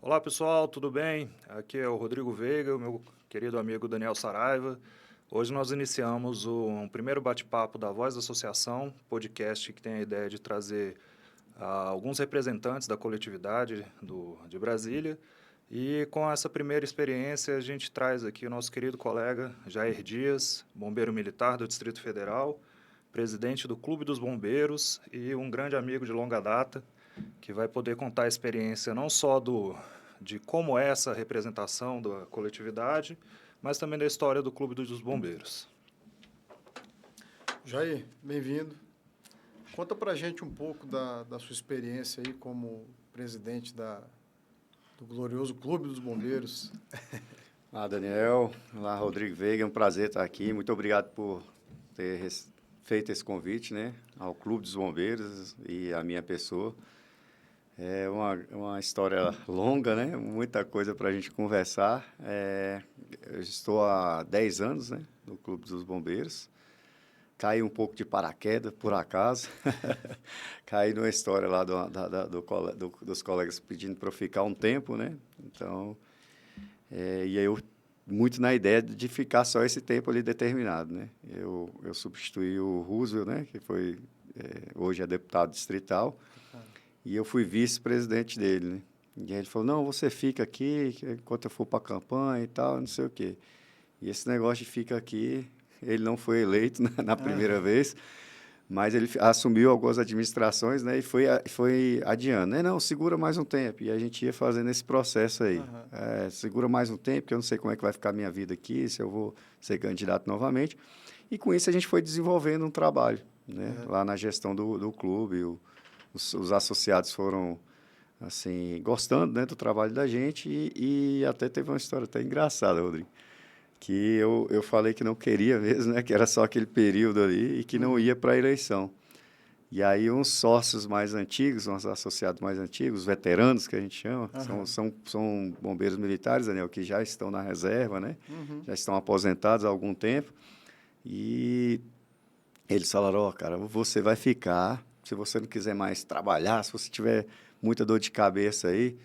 Olá pessoal, tudo bem? Aqui é o Rodrigo Veiga, o meu querido amigo Daniel Saraiva. Hoje nós iniciamos um primeiro bate-papo da Voz da Associação, podcast que tem a ideia de trazer alguns representantes da coletividade de Brasília. E com essa primeira experiência a gente traz aqui o nosso querido colega Jair Dias, bombeiro militar do Distrito Federal, presidente do Clube dos Bombeiros e um grande amigo de longa data, que vai poder contar a experiência não só de como é essa representação da coletividade, mas também da história do Clube dos Bombeiros. Jair, bem-vindo. Conta pra gente um pouco da sua experiência aí como presidente do glorioso Clube dos Bombeiros. Olá, Daniel. Olá, Rodrigo Veiga. É um prazer estar aqui. Muito obrigado por ter feito esse convite, né, ao Clube dos Bombeiros e à minha pessoa. É uma história longa, né? Muita coisa para a gente conversar. Eu estou há 10 anos, né, no Clube dos Bombeiros. Caí um pouco de paraquedas, por acaso. Caí numa história lá dos colegas pedindo para eu ficar um tempo, né? Então, e aí eu muito na ideia de ficar só esse tempo ali determinado, né? Eu substituí o Roosevelt, né? Que foi, hoje é deputado distrital. E eu fui vice-presidente dele, né? E aí ele falou, não, você fica aqui, enquanto eu for para a campanha e tal, não sei o quê. E esse negócio de fica aqui, ele não foi eleito na primeira vez, mas ele assumiu algumas administrações, né? E foi adiando. Não, segura mais um tempo. E a gente ia fazendo esse processo aí. Segura mais um tempo, porque eu não sei como é que vai ficar a minha vida aqui, se eu vou ser candidato novamente. E com isso a gente foi desenvolvendo um trabalho, né? Lá na gestão do clube, os associados foram, assim, gostando, né, do trabalho da gente e até teve uma história até engraçada, Rodrigo, que eu falei que não queria mesmo, né, que era só aquele período ali e que não ia para a eleição. E aí uns sócios mais antigos, uns associados mais antigos, veteranos que a gente chama, são bombeiros militares, Daniel, que já estão na reserva, né, já estão aposentados há algum tempo, e eles falaram, ó, cara, você vai ficar, se você não quiser mais trabalhar, se você tiver muita dor de cabeça aí,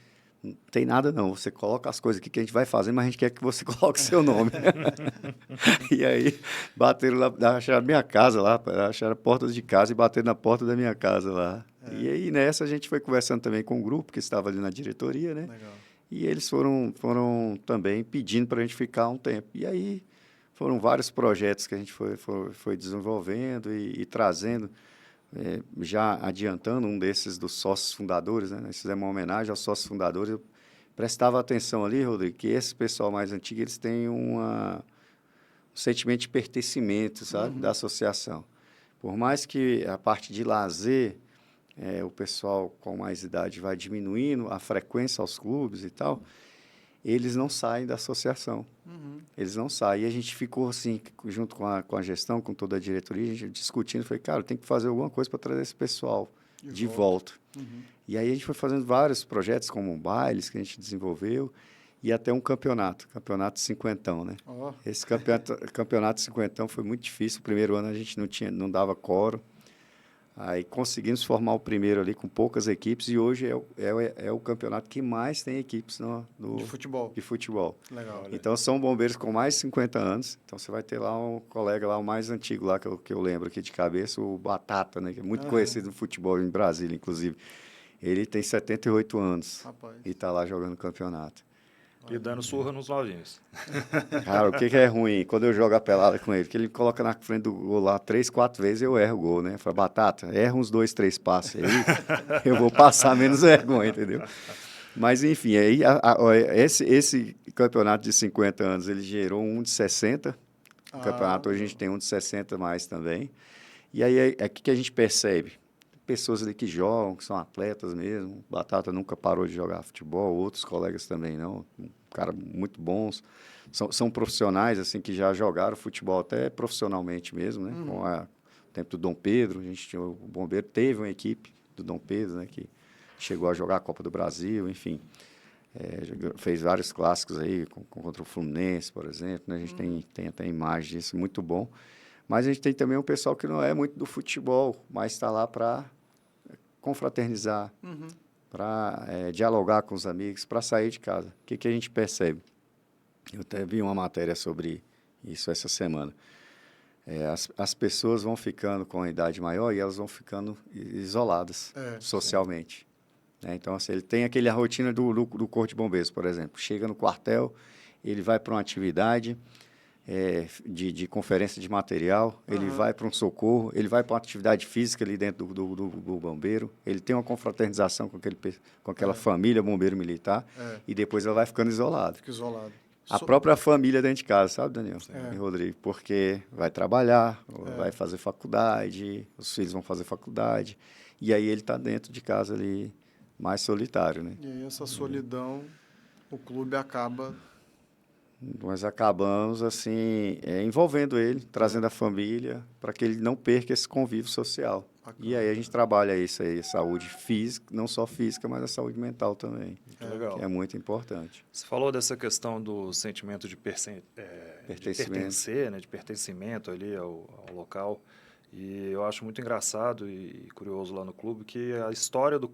não tem nada não, você coloca as coisas aqui que a gente vai fazer, mas a gente quer que você coloque seu nome. E aí, bateram lá, acharam a minha casa lá, acharam a porta de casa e bateram na porta da minha casa lá. E aí, nessa, a gente foi conversando também com o grupo que estava ali na diretoria, né? Legal. E eles foram também pedindo para a gente ficar um tempo. E aí, foram vários projetos que a gente foi desenvolvendo e trazendo, já adiantando um desses dos sócios fundadores, né? Nós fizemos uma homenagem aos sócios fundadores. Eu prestava atenção ali, Rodrigo, que esse pessoal mais antigo, eles têm um sentimento de pertencimento, sabe, da associação. Por mais que a parte de lazer, o pessoal com mais idade vai diminuindo a frequência aos clubes e tal, eles não saem da associação. Eles não saem. E a gente ficou assim, junto com a gestão, com toda a diretoria, a gente discutindo. Falei, cara, tem que fazer alguma coisa para trazer esse pessoal de volta. E aí a gente foi fazendo vários projetos, como bailes que a gente desenvolveu, e até um campeonato cinquentão, né? Esse campeonato cinquentão foi muito difícil. O primeiro ano a gente não dava quórum. Aí conseguimos formar o primeiro ali com poucas equipes e hoje é o campeonato que mais tem equipes De futebol. de futebol. Legal. Então, são bombeiros com mais de 50 anos. Então, você vai ter lá um colega lá, o mais antigo lá, que eu lembro aqui de cabeça, o Batata, né? Que é muito conhecido no futebol em Brasília, inclusive. Ele tem 78 anos. Rapaz. E está lá jogando campeonato. E dando surra nos novinhos. Cara, o que é ruim? Quando eu jogo a pelada com ele, que ele me coloca na frente do gol lá 3, 4 vezes, eu erro o gol, né? Fala, Batata, erra uns 2, 3 passos aí, eu vou passar menos vergonha, entendeu? Mas, enfim, aí esse campeonato de 50 anos, ele gerou um de 60. O campeonato hoje a gente tem um de 60 mais também. E aí, o que a gente percebe? Pessoas ali que jogam, que são atletas mesmo. Batata nunca parou de jogar futebol, outros colegas também não. Cara, muito bons. São profissionais, assim, que já jogaram futebol até profissionalmente mesmo, né? Com o tempo do Dom Pedro, o Bombeiro teve uma equipe do Dom Pedro, né? Que chegou a jogar a Copa do Brasil, enfim. Fez vários clássicos aí, contra o Fluminense, por exemplo, né? A gente tem até imagem disso, muito bom. Mas a gente tem também um pessoal que não é muito do futebol, mas está lá para confraternizar, para dialogar com os amigos, para sair de casa. O que a gente percebe? Eu até vi uma matéria sobre isso essa semana. As pessoas vão ficando com a idade maior e elas vão ficando isoladas socialmente. Né? Então, assim, ele tem aquela rotina do Corpo de Bombeiros, por exemplo. Chega no quartel, ele vai para uma atividade de conferência de material, ele vai para um socorro, ele vai para uma atividade física ali dentro do bombeiro, ele tem uma confraternização com aquela família bombeiro militar e depois ela vai ficando isolado. Fica isolado. A própria família dentro de casa, sabe, Daniel e Rodrigo? Porque vai trabalhar, vai fazer faculdade, os filhos vão fazer faculdade, e aí ele está dentro de casa ali, mais solitário, né? E aí essa solidão, o clube acaba... Nós acabamos, assim, envolvendo ele, trazendo a família, para que ele não perca esse convívio social. Bacana. E aí a gente trabalha isso aí, saúde física, não só física, mas a saúde mental também. Legal. Que é muito importante. Você falou dessa questão do sentimento de pertencer, né, de pertencimento ali ao local. E eu acho muito engraçado e curioso lá no clube que a história do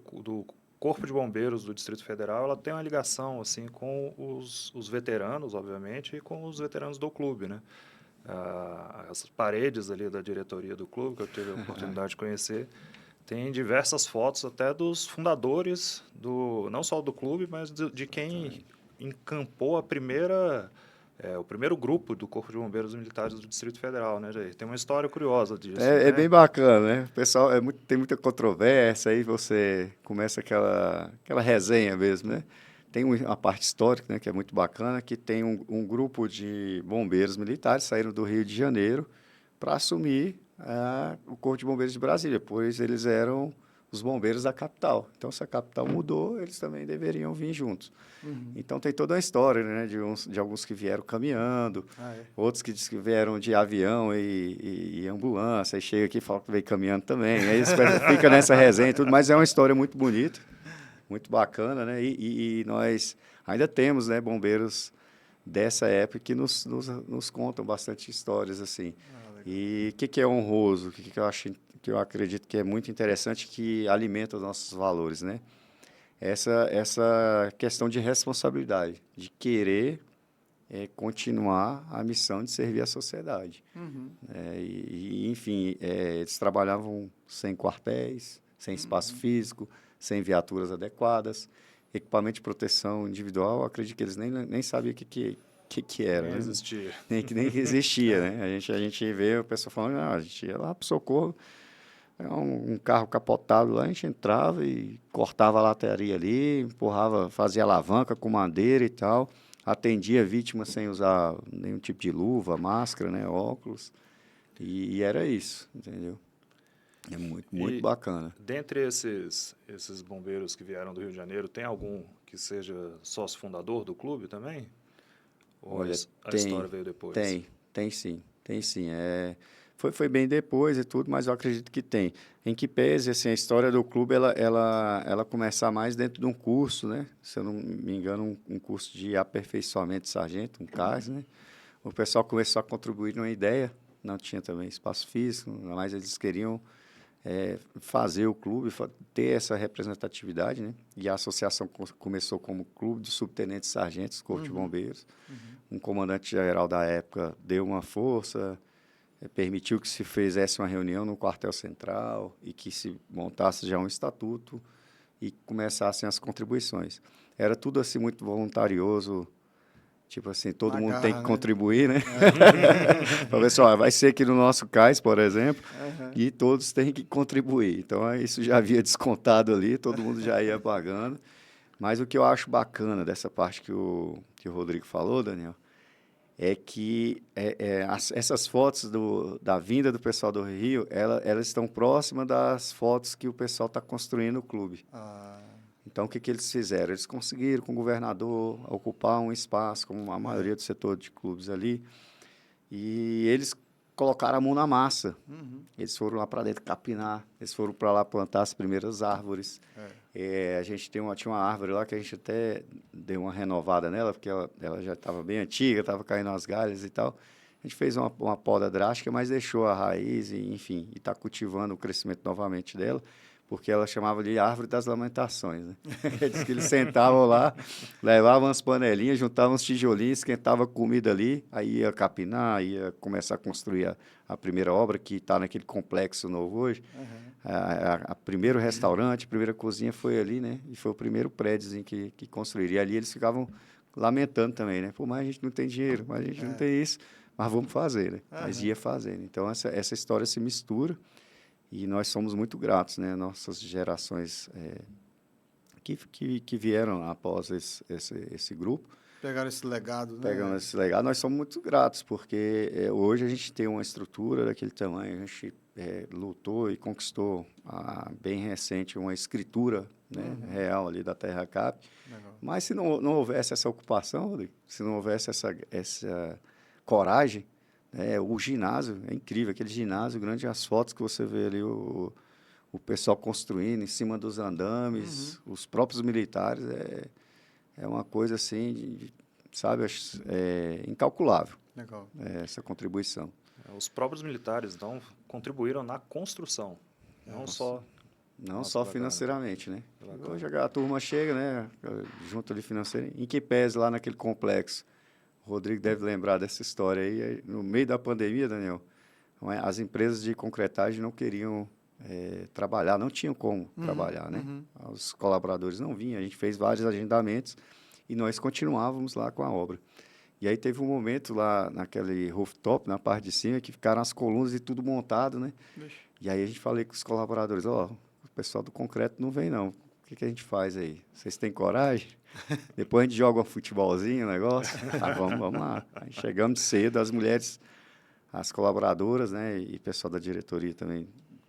Corpo de Bombeiros do Distrito Federal, ela tem uma ligação assim com os veteranos, obviamente, e com os veteranos do clube, né? As paredes ali da diretoria do clube, que eu tive a oportunidade de conhecer, tem diversas fotos até dos fundadores, não só do clube, mas de quem encampou o primeiro grupo do Corpo de Bombeiros Militares do Distrito Federal, né, Jair? Tem uma história curiosa disso. É bem bacana, né? O pessoal tem muita controvérsia, aí você começa aquela resenha mesmo, né? Tem uma parte histórica, né, que é muito bacana, que tem um grupo de bombeiros militares saíram do Rio de Janeiro para assumir o Corpo de Bombeiros de Brasília, pois eles eram os bombeiros da capital. Então, se a capital mudou, eles também deveriam vir juntos. Então, tem toda uma história, né, de alguns que vieram caminhando, outros que dizem que vieram de avião e ambulância, aí chega aqui e fala que veio caminhando também. Aí fica nessa resenha e tudo, mas é uma história muito bonita, muito bacana, né? E nós ainda temos, né, bombeiros dessa época que nos contam bastante histórias, assim. E o que é honroso? O que eu acredito que é muito interessante, que alimenta os nossos valores, né? Essa questão de responsabilidade, de querer continuar a missão de servir a sociedade. Enfim, eles trabalhavam sem quartéis, sem espaço físico, sem viaturas adequadas, equipamento de proteção individual, acredito que eles nem sabiam o que era. Nem existia. Nem existia, né? A gente vê o pessoal falando, a gente ia lá para o socorro, um carro capotado lá, a gente entrava e cortava a lataria ali, empurrava, fazia alavanca com madeira e tal, atendia a vítima sem usar nenhum tipo de luva, máscara, né, óculos, e era isso, entendeu? É muito bacana. Dentre esses bombeiros que vieram do Rio de Janeiro, tem algum que seja sócio fundador do clube também? Ou Olha, a história veio depois? Tem sim. Foi bem depois e tudo, mas eu acredito que tem. Em que pese, assim, a história do clube, ela começa mais dentro de um curso, né? Se eu não me engano, um curso de aperfeiçoamento de sargento, um CAS, né? O pessoal começou a contribuir numa ideia, não tinha também espaço físico, mas eles queriam fazer o clube, ter essa representatividade, né? E a associação começou como clube de subtenentes e sargentos, Corpo de Bombeiros. Um comandante-geral da época deu uma força, permitiu que se fizesse uma reunião no quartel central e que se montasse já um estatuto e começassem as contribuições. Era tudo assim muito voluntarioso, tipo assim, todo mundo tem que contribuir, né? Para ver só, vai ser aqui no nosso cais, por exemplo, e todos têm que contribuir. Então, isso já havia descontado ali, todo mundo já ia pagando. Mas o que eu acho bacana dessa parte que o Rodrigo falou, Daniel, é que essas fotos da vinda do pessoal do Rio, elas estão próximas das fotos que o pessoal está construindo no clube. Então, o que eles fizeram? Eles conseguiram, com o governador, ocupar um espaço, como a maioria do setor de clubes ali, e eles colocaram a mão na massa. Eles foram lá para dentro capinar, eles foram para lá plantar as primeiras árvores. A gente tinha uma árvore lá que a gente até deu uma renovada nela, porque ela já estava bem antiga, estava caindo as galhas e tal. A gente fez uma poda drástica, mas deixou a raiz, e, enfim, e está cultivando o crescimento novamente dela, porque ela chamava de Árvore das Lamentações, né? Diz que eles sentavam lá, levavam as panelinhas, juntavam os tijolinhos, esquentavam comida ali, aí ia capinar, ia começar a construir a primeira obra, que está naquele complexo novo hoje. A primeiro restaurante, a primeira cozinha foi ali, né? E foi o primeiro prédiozinho que construíram. E ali eles ficavam lamentando também, né? Pô, mas a gente não tem dinheiro, mas a gente não tem isso, mas vamos fazer, né? Mas ia fazendo. Então, essa história se mistura. E nós somos muito gratos, né? Nossas gerações que vieram após esse grupo. Pegaram esse legado, né? Pegando esse legado, nós somos muito gratos, porque hoje a gente tem uma estrutura daquele tamanho, a gente lutou e conquistou, bem recente, uma escritura, né, real ali da Terra Cap. Legal. Mas se não houvesse essa ocupação, Rodrigo, se não houvesse essa coragem, o ginásio, é incrível, aquele ginásio grande, as fotos que você vê ali, o pessoal construindo em cima dos andames, os próprios militares, é uma coisa assim, sabe, incalculável, Legal. essa contribuição. Os próprios militares, então, contribuíram na construção, não só... Não Nossa, só bacana. financeiramente, né? Bacana. Hoje a turma chega, né, junto ali financeiro, em que pese lá naquele complexo. O Rodrigo deve lembrar dessa história aí. No meio da pandemia, Daniel, as empresas de concretagem não queriam trabalhar, não tinham como trabalhar, né? Os colaboradores não vinham, a gente fez vários agendamentos e nós continuávamos lá com a obra. E aí teve um momento lá naquele rooftop, na parte de cima, que ficaram as colunas e tudo montado, né? Vixe. E aí a gente falei com os colaboradores, o pessoal do concreto não vem, não. O que a gente faz aí? Vocês têm coragem? Depois a gente joga um futebolzinho, negócio. Vamos lá. Aí chegamos cedo, as mulheres, as colaboradoras, né, e o pessoal da diretoria também,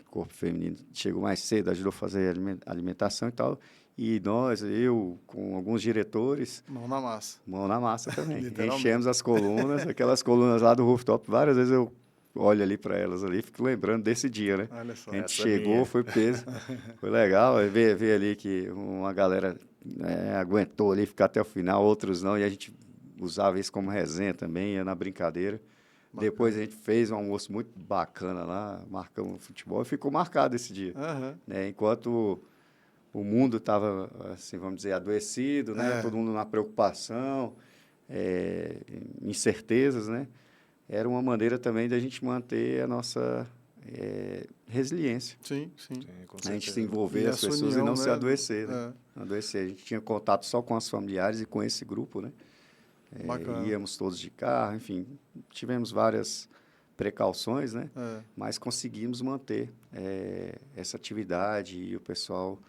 corpo feminino, chegou mais cedo, ajudou a fazer alimentação e tal. E nós, eu, com alguns diretores... Mão na massa. Mão na massa também. Literalmente. Enchemos as colunas, aquelas colunas lá do rooftop. Várias vezes eu olho ali para elas ali, fico lembrando desse dia, né? Olha só. A gente Essa chegou, minha. foi peso. Foi legal ver ali que uma galera aguentou ali ficar até o final, outros não. E a gente usava isso como resenha também, ia na brincadeira. Bacana. Depois a gente fez um almoço muito bacana lá, marcamos o futebol e ficou marcado esse dia. Né? Enquanto o mundo estava, assim, vamos dizer, adoecido, né? Todo mundo na preocupação, incertezas, né? Era uma maneira também da gente manter a nossa resiliência. Sim, sim. Sim, com A gente se certeza. envolver E as essa pessoas união, e não se né? adoecer, né? Não adoecer. A gente tinha contato só com as familiares e com esse grupo, né? Bacana. Íamos todos de carro, enfim, tivemos várias precauções, né? É. Mas conseguimos manter essa atividade e o pessoal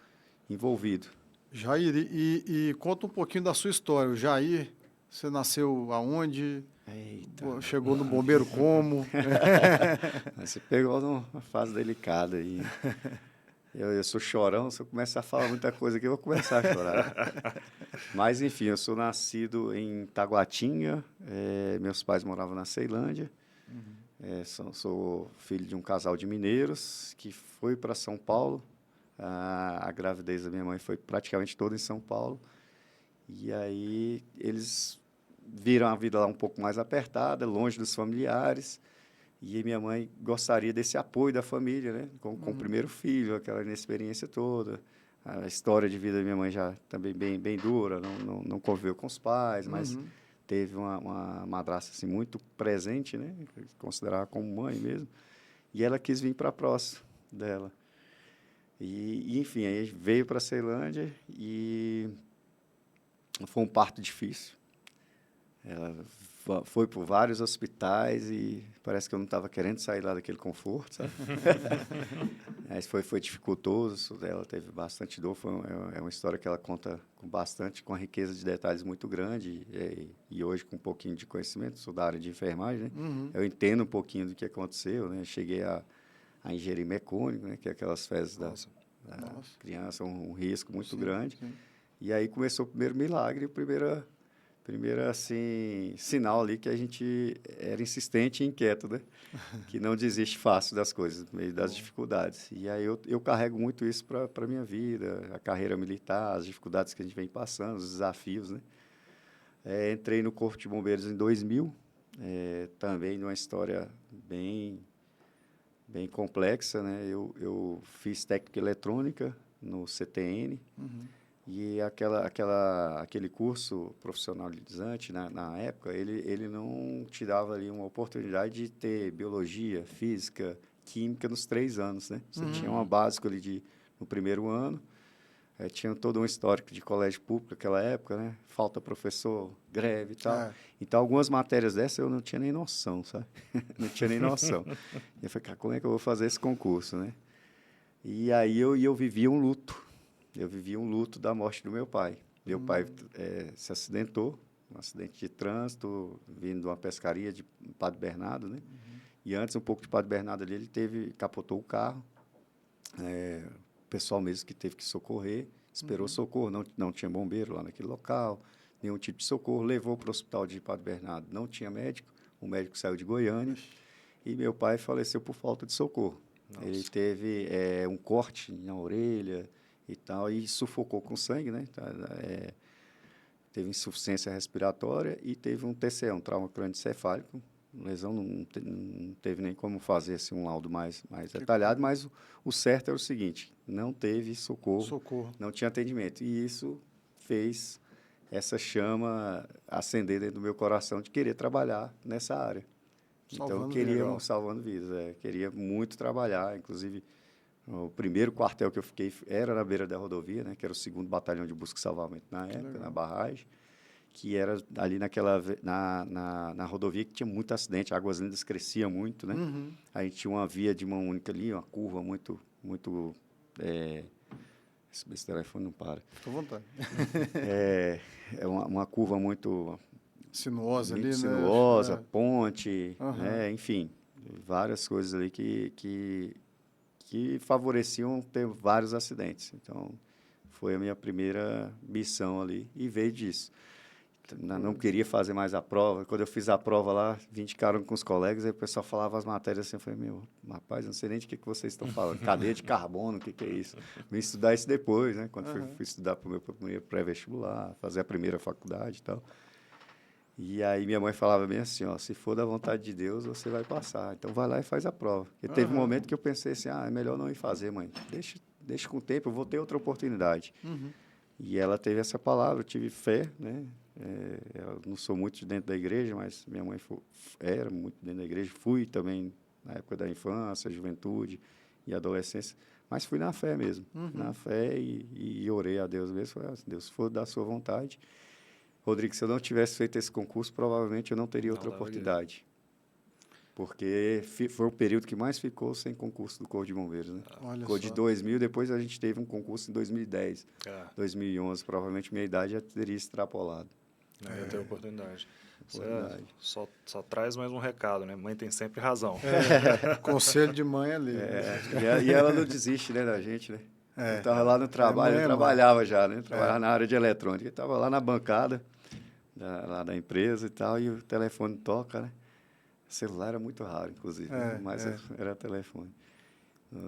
envolvido. Jair, e conta um pouquinho da sua história. O Jair, você nasceu aonde? Eita. Chegou no bombeiro como? Você pegou numa fase delicada aí. Eu sou chorão, se eu começar a falar muita coisa aqui, eu vou começar a chorar. Mas, enfim, eu sou nascido em Taguatinga, meus pais moravam na Ceilândia. Sou filho de um casal de mineiros que foi para São Paulo. A gravidez da minha mãe foi praticamente toda em São Paulo. E aí eles viram a vida lá um pouco mais apertada, longe dos familiares. E minha mãe gostaria desse apoio da família, né? Com o primeiro filho, aquela inexperiência toda. A história de vida da minha mãe já também bem dura, não conviveu com os pais, mas teve uma madrasta assim, muito presente, né? Considerava como mãe mesmo. E ela quis vir para próximo dela. E, enfim, aí veio para a Ceilândia e foi um parto difícil. Ela foi por vários hospitais e parece que eu não estava querendo sair lá daquele conforto, sabe? Mas foi dificultoso, ela teve bastante dor, é uma história que ela conta com uma riqueza de detalhes muito grande e hoje com um pouquinho de conhecimento, sou da área de enfermagem, né? Eu entendo um pouquinho do que aconteceu, né? Cheguei a ingerir mecônico, né? Que é aquelas fezes da criança, um risco muito grande. Sim. E aí começou o primeiro milagre, o primeiro assim, sinal ali que a gente era insistente e inquieto, né? Que não desiste fácil das coisas, no meio das dificuldades. E aí eu carrego muito isso para a minha vida, a carreira militar, as dificuldades que a gente vem passando, os desafios, né? Entrei no Corpo de Bombeiros em 2000, também numa história bem bem complexa, né? Eu fiz técnica eletrônica no CTN, e aquele curso profissionalizante, na época, ele não te dava ali uma oportunidade de ter biologia, física, química nos 3 anos, né? Você tinha uma básica ali no primeiro ano, tinha todo um histórico de colégio público naquela época, né? Falta professor, greve e tal. Então, algumas matérias dessas eu não tinha nem noção, sabe? Não tinha nem noção. E eu falei, cara, como é que eu vou fazer esse concurso, né? E aí eu vivia um luto. Eu vivia um luto da morte do meu pai. Meu pai se acidentou, um acidente de trânsito, vindo de uma pescaria de Padre Bernardo, né? E antes, um pouco de Padre Bernardo ali, capotou o carro. O pessoal mesmo que teve que socorrer, esperou socorro, não tinha bombeiro lá naquele local, nenhum tipo de socorro, levou para o hospital de Padre Bernardo, não tinha médico, o médico saiu de Goiânia, e meu pai faleceu por falta de socorro. Nossa. Ele teve um corte na orelha e tal, e sufocou com sangue, né? Teve insuficiência respiratória e teve um TCE, um trauma crânioencefálico. Lesão não teve nem como fazer assim, um laudo mais detalhado, mas o certo era o seguinte, não teve socorro, não tinha atendimento. E isso fez essa chama acender dentro do meu coração de querer trabalhar nessa área. Então, eu queria, salvando vidas, queria muito trabalhar, inclusive, o primeiro quartel que eu fiquei era na beira da rodovia, né, que era o 2º Batalhão de Busca e Salvamento na época, na barragem, que era ali na rodovia que tinha muito acidente, Águas Lindas crescia muito, né? A gente tinha uma via de mão única ali, uma curva muito esse telefone não para. Fica à vontade. Uma curva muito sinuosa ali, sinuosa, né? Ponte, né? Enfim, várias coisas ali que favoreciam ter vários acidentes. Então, foi a minha primeira missão ali e veio disso. Não queria fazer mais a prova. Quando eu fiz a prova lá, indicaram com os colegas, aí o pessoal falava as matérias assim, eu falei, rapaz, eu não sei nem de que vocês estão falando. Cadeia de carbono, o que é isso? Vim estudar isso depois, né? Quando fui estudar para o meu primeiro pré-vestibular, fazer a primeira faculdade e tal. E aí minha mãe falava bem assim, ó, se for da vontade de Deus, você vai passar. Então vai lá e faz a prova. E teve um momento que eu pensei assim, é melhor não ir fazer, mãe. Deixa com o tempo, eu vou ter outra oportunidade. E ela teve essa palavra, eu tive fé, né? Eu não sou muito dentro da igreja, mas minha mãe era muito dentro da igreja. Fui também na época da infância, juventude e adolescência, mas fui na fé mesmo. Na fé e orei a Deus mesmo. Falei, Deus, se for da sua vontade. Rodrigo, se eu não tivesse feito esse concurso, provavelmente eu não teria outra oportunidade. Porque foi o período que mais ficou sem concurso do Corpo de Bombeiros, né? Ficou de 2000, depois a gente teve um concurso em 2010, 2011. Provavelmente minha idade já teria extrapolado. Não ia ter oportunidade. Só traz mais um recado, né? Mãe tem sempre razão. Conselho de mãe ali. E ela não desiste, né, da gente, né? Eu estava lá no trabalho, eu trabalhava já, né? Trabalhava na área de eletrônica. Eu estava lá na bancada lá da empresa e tal, e o telefone toca, né? O celular era muito raro, inclusive, mas era telefone.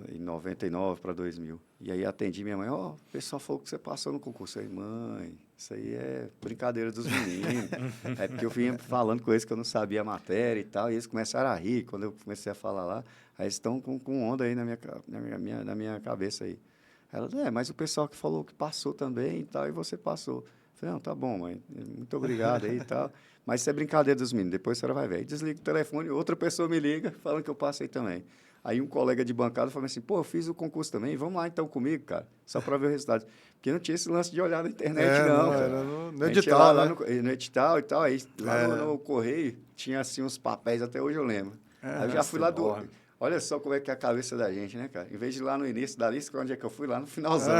Em 99 para 2000. E aí atendi minha mãe, o pessoal falou que você passou no concurso. Eu falei, mãe, isso aí é brincadeira dos meninos. É porque eu vinha falando com eles que eu não sabia a matéria e tal, e eles começaram a rir quando eu comecei a falar lá. Aí eles estão com onda aí na minha cabeça aí. Ela, mas o pessoal que falou que passou também e tal, e você passou. Eu falei, não, tá bom, mãe, muito obrigado aí e tal. Mas isso é brincadeira dos meninos, depois a senhora vai ver. Aí desliga o telefone, outra pessoa me liga, falando que eu passei também. Aí um colega de bancada falou assim, eu fiz o concurso também, vamos lá então comigo, cara, só para ver o resultado. Porque não tinha esse lance de olhar na internet, não, cara. Era no edital, lá no edital e tal, aí lá no correio tinha assim uns papéis, até hoje eu lembro. Aí eu já fui lá Olha só como é que é a cabeça da gente, né, cara? Em vez de ir lá no início da lista, onde é que eu fui? Lá no finalzão.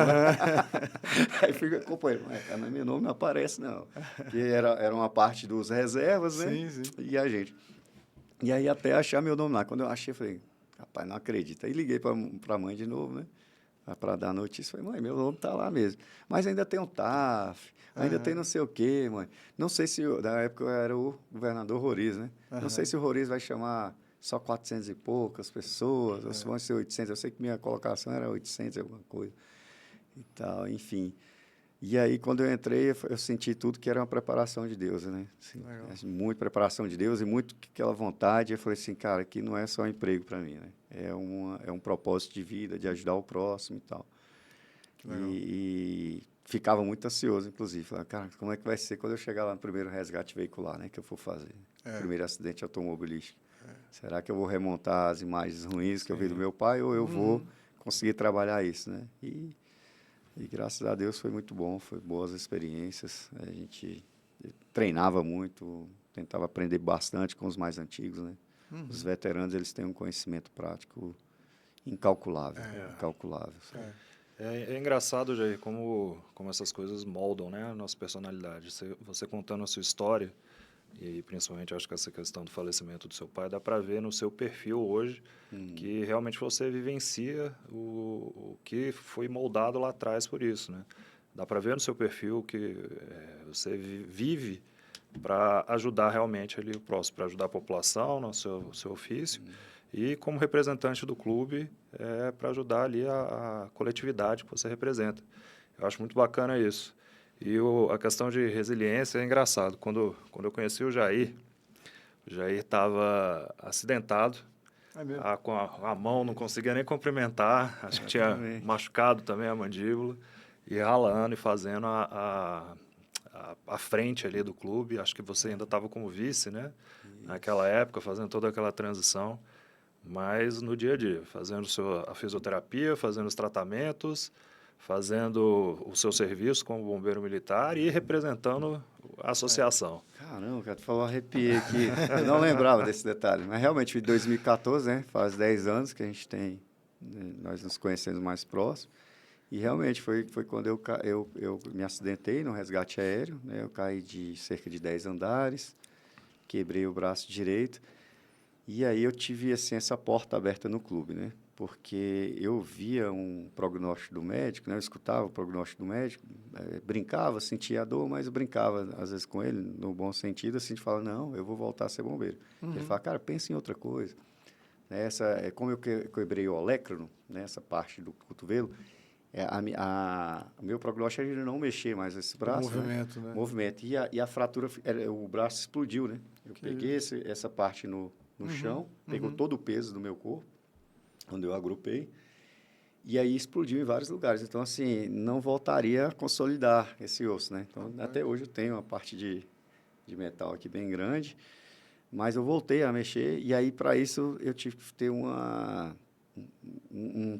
Aí fica acompanhando. Meu nome não aparece, não. Porque era uma parte dos reservas, né? Sim. E a gente. E aí até achar meu nome lá. Quando eu achei, eu falei, rapaz, não acredito. Aí liguei para a mãe de novo, né? Para dar a notícia. Falei, mãe, meu nome está lá mesmo. Mas ainda tem um TAF, ainda tem não sei o quê, mãe. Não sei se... Na época eu era o governador Roriz, né? Não sei se o Roriz vai chamar só 400 e poucas pessoas, ou se vão ser 800. Eu sei que minha colocação era 800 alguma coisa. E tal, enfim. E aí, quando eu entrei, eu senti tudo que era uma preparação de Deus, né? Assim, muito preparação de Deus e muito aquela vontade. Eu falei assim, cara, aqui não é só um emprego para mim, né? É um propósito de vida, de ajudar o próximo e tal. E ficava muito ansioso, inclusive. Falava, cara, como é que vai ser quando eu chegar lá no primeiro resgate veicular, né? Que eu for fazer. Primeiro acidente automobilístico. Será que eu vou remontar as imagens ruins que eu vi do meu pai ou eu vou conseguir trabalhar isso, né? E graças a Deus foi muito bom, foi boas experiências. A gente treinava muito, tentava aprender bastante com os mais antigos, né? Os veteranos, eles têm um conhecimento prático incalculável, incalculável. É engraçado, Jair, como essas coisas moldam, né, a nossa personalidade. Você contando a sua história, e principalmente acho que essa questão do falecimento do seu pai, dá para ver no seu perfil hoje que realmente você vivencia o que foi moldado lá atrás por isso, né? Dá para ver no seu perfil que você vive para ajudar realmente ali o próximo, para ajudar a população no seu ofício e como representante do clube para ajudar ali a coletividade que você representa. Eu acho muito bacana isso. E a questão de resiliência é engraçado. Quando eu conheci o Jair estava acidentado, com a mão, não conseguia nem cumprimentar, acho que tinha machucado também a mandíbula, e ralando e fazendo a frente ali do clube. Acho que você ainda estava como vice, né? Naquela época, fazendo toda aquela transição, mas no dia a dia, fazendo a fisioterapia, fazendo os tratamentos, fazendo o seu serviço como bombeiro militar e representando a associação. Caramba, cara, tu falou, arrepiei aqui. Eu não lembrava desse detalhe, mas realmente, em 2014, né, faz 10 anos que a gente tem, né, nós nos conhecemos mais próximo, e realmente foi quando eu me acidentei no resgate aéreo, né, eu caí de cerca de 10 andares, quebrei o braço direito, e aí eu tive, assim, essa porta aberta no clube, né? Porque eu via um prognóstico do médico, né? Eu escutava o prognóstico do médico, brincava, sentia a dor, mas eu brincava, às vezes, com ele, no bom sentido, assim, de falar, não, eu vou voltar a ser bombeiro. Ele fala, cara, pensa em outra coisa. Como eu quebrei o olecrano, né? Essa parte do cotovelo, o meu prognóstico era de não mexer mais esse braço. Movimento, né? Movimento. E a fratura, o braço explodiu, né? Eu peguei essa parte no chão, pegou todo o peso do meu corpo, onde eu agrupei, e aí explodiu em vários lugares. Então, assim, não voltaria a consolidar esse osso, né? Então, até hoje eu tenho uma parte de metal aqui bem grande, mas eu voltei a mexer, e aí, para isso, eu tive que ter um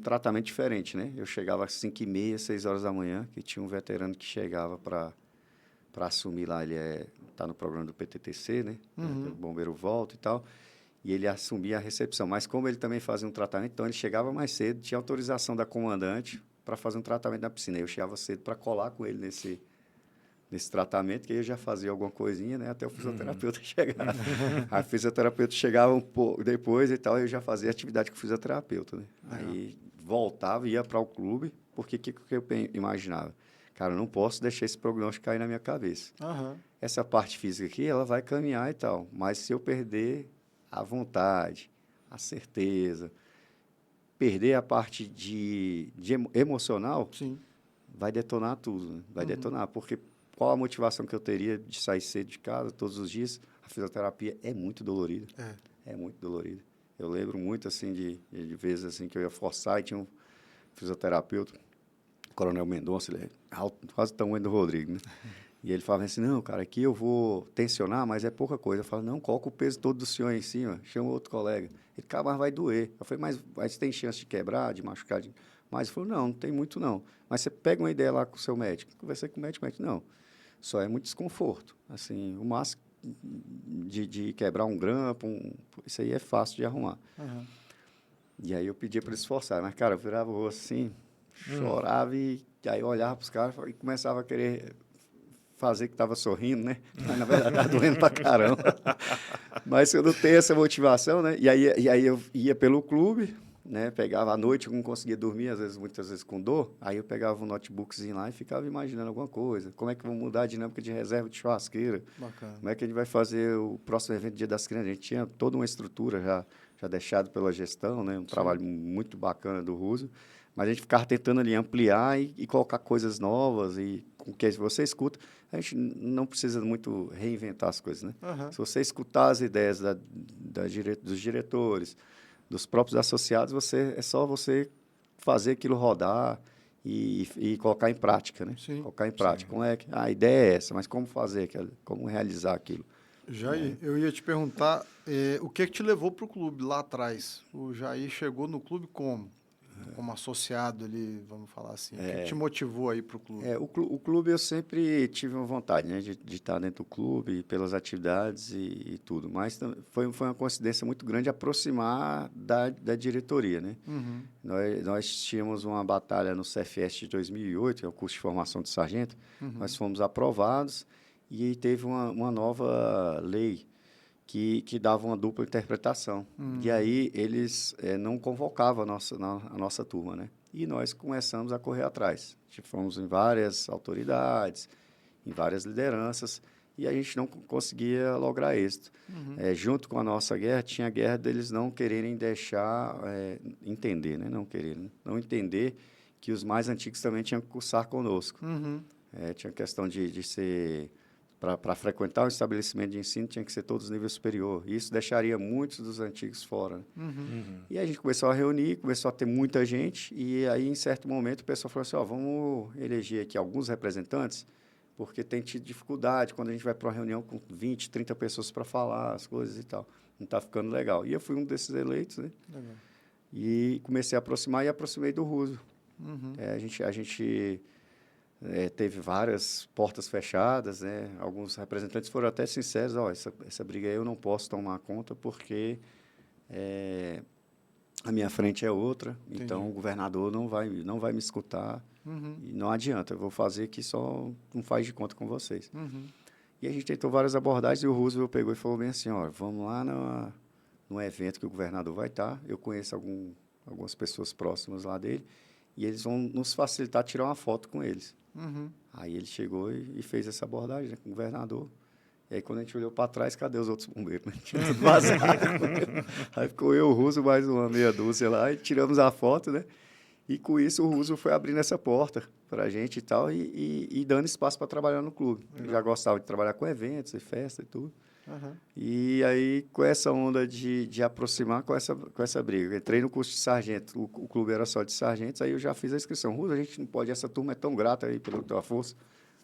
tratamento diferente, né? Eu chegava às 5h30, 6 horas da manhã, que tinha um veterano que chegava para assumir lá, ele está no programa do PTTC, né? O bombeiro volta e tal, e ele assumia a recepção. Mas como ele também fazia um tratamento, então ele chegava mais cedo, tinha autorização da comandante para fazer um tratamento na piscina. Eu chegava cedo para colar com ele nesse tratamento, que aí eu já fazia alguma coisinha, né? Até o fisioterapeuta chegar. A fisioterapeuta chegava um pouco depois e tal, eu já fazia atividade com o fisioterapeuta, né? Aí voltava, ia para o clube, porque o que eu imaginava? Cara, eu não posso deixar esse prognóstico cair na minha cabeça. Essa parte física aqui, ela vai caminhar e tal, mas se eu perder a vontade, a certeza, perder a parte de emocional, vai detonar tudo, né? Vai detonar, porque qual a motivação que eu teria de sair cedo de casa todos os dias? A fisioterapia é muito dolorida. É muito dolorida. Eu lembro muito, assim, de vezes assim, que eu ia forçar e tinha um fisioterapeuta, o Coronel Mendonça, ele é alto, quase o tamanho do Rodrigo, né? E ele falava assim, não, cara, aqui eu vou tensionar, mas é pouca coisa. Eu falava, não, coloca o peso todo do senhor em cima, chama outro colega. Ele, cara, mas vai doer. Eu falei, mas tem chance de quebrar, de machucar? Mas ele falou, não tem muito não. Mas você pega uma ideia lá com o seu médico. Conversei com o médico, não. Só é muito desconforto. Assim, o máximo de quebrar um grampo, isso aí é fácil de arrumar. E aí eu pedia para eles esforçarem. Mas, cara, eu virava o rosto assim, chorava e aí eu olhava para os caras e começava a querer fazer que estava sorrindo, né? Mas, na verdade, estava doendo pra caramba. Mas eu não tenho essa motivação, né? E aí eu ia pelo clube, né? Pegava à noite, eu não conseguia dormir, muitas vezes com dor. Aí eu pegava um notebookzinho lá e ficava imaginando alguma coisa. Como é que vamos mudar a dinâmica de reserva de churrasqueira? Bacana. Como é que a gente vai fazer o próximo evento Dia das Crianças? A gente tinha toda uma estrutura já deixada pela gestão, né? Um trabalho muito bacana do Russo. Mas a gente ficava tentando ali ampliar e colocar coisas novas e com que você escuta, a gente não precisa muito reinventar as coisas, né? Aham. Se você escutar as ideias dos diretores, dos próprios associados, é só você fazer aquilo rodar e colocar em prática, né? Sim. Colocar em prática. Como é que a ideia é essa, mas como fazer aquilo, como realizar aquilo? Jair, eu ia te perguntar o que te levou para o clube lá atrás? O Jair chegou no clube como? Como associado ali, vamos falar assim. O que te motivou aí para o clube? O clube eu sempre tive uma vontade, né, de estar dentro do clube, pelas atividades e tudo, mas foi uma coincidência muito grande aproximar da diretoria, né? Uhum. Nós tínhamos uma batalha no CFS de 2008, que é o curso de formação de sargento, nós fomos aprovados e teve uma nova lei que dava uma dupla interpretação. E aí eles não convocavam a nossa turma, né? E nós começamos a correr atrás. Fomos em várias autoridades, em várias lideranças, e a gente não conseguia lograr êxito. Junto com a nossa guerra, tinha a guerra deles não quererem deixar entender, né? Não entender que os mais antigos também tinham que cursar conosco. Uhum. Tinha questão de ser... Para frequentar o estabelecimento de ensino, tinha que ser todos nível superior. E isso deixaria muitos dos antigos fora. Né? E a gente começou a reunir, começou a ter muita gente, e aí, em certo momento, o pessoal falou assim, vamos eleger aqui alguns representantes, porque tem tido dificuldade quando a gente vai para uma reunião com 20, 30 pessoas para falar as coisas e tal. Não está ficando legal. E eu fui um desses eleitos, né? Legal. E comecei a aproximar e aproximei do Ruso. Uhum. A gente teve várias portas fechadas, né? Alguns representantes foram até sinceros, essa briga aí eu não posso tomar conta porque a minha frente é outra, Entendi. então o governador não vai me escutar e não adianta, eu vou fazer que só não faz de conta com vocês. E a gente tentou várias abordagens e o Roosevelt pegou e falou bem assim, vamos lá no evento que o governador vai estar, eu conheço algumas pessoas próximas lá dele e eles vão nos facilitar tirar uma foto com eles. Aí ele chegou e fez essa abordagem, né, com o governador. E aí, quando a gente olhou para trás, cadê os outros bombeiros? Né? Tinha tudo vazado. Aí ficou eu, o Russo, mais uma meia dúzia lá, e tiramos a foto, né? E com isso, o Russo foi abrindo essa porta para a gente e tal, e dando espaço para trabalhar no clube. Ele já gostava de trabalhar com eventos e festa e tudo. E aí, com essa onda de aproximar com essa briga, eu entrei no curso de sargento, o clube era só de sargentos, aí eu já fiz a inscrição. Russo, a gente não pode, essa turma é tão grata aí pela tua força,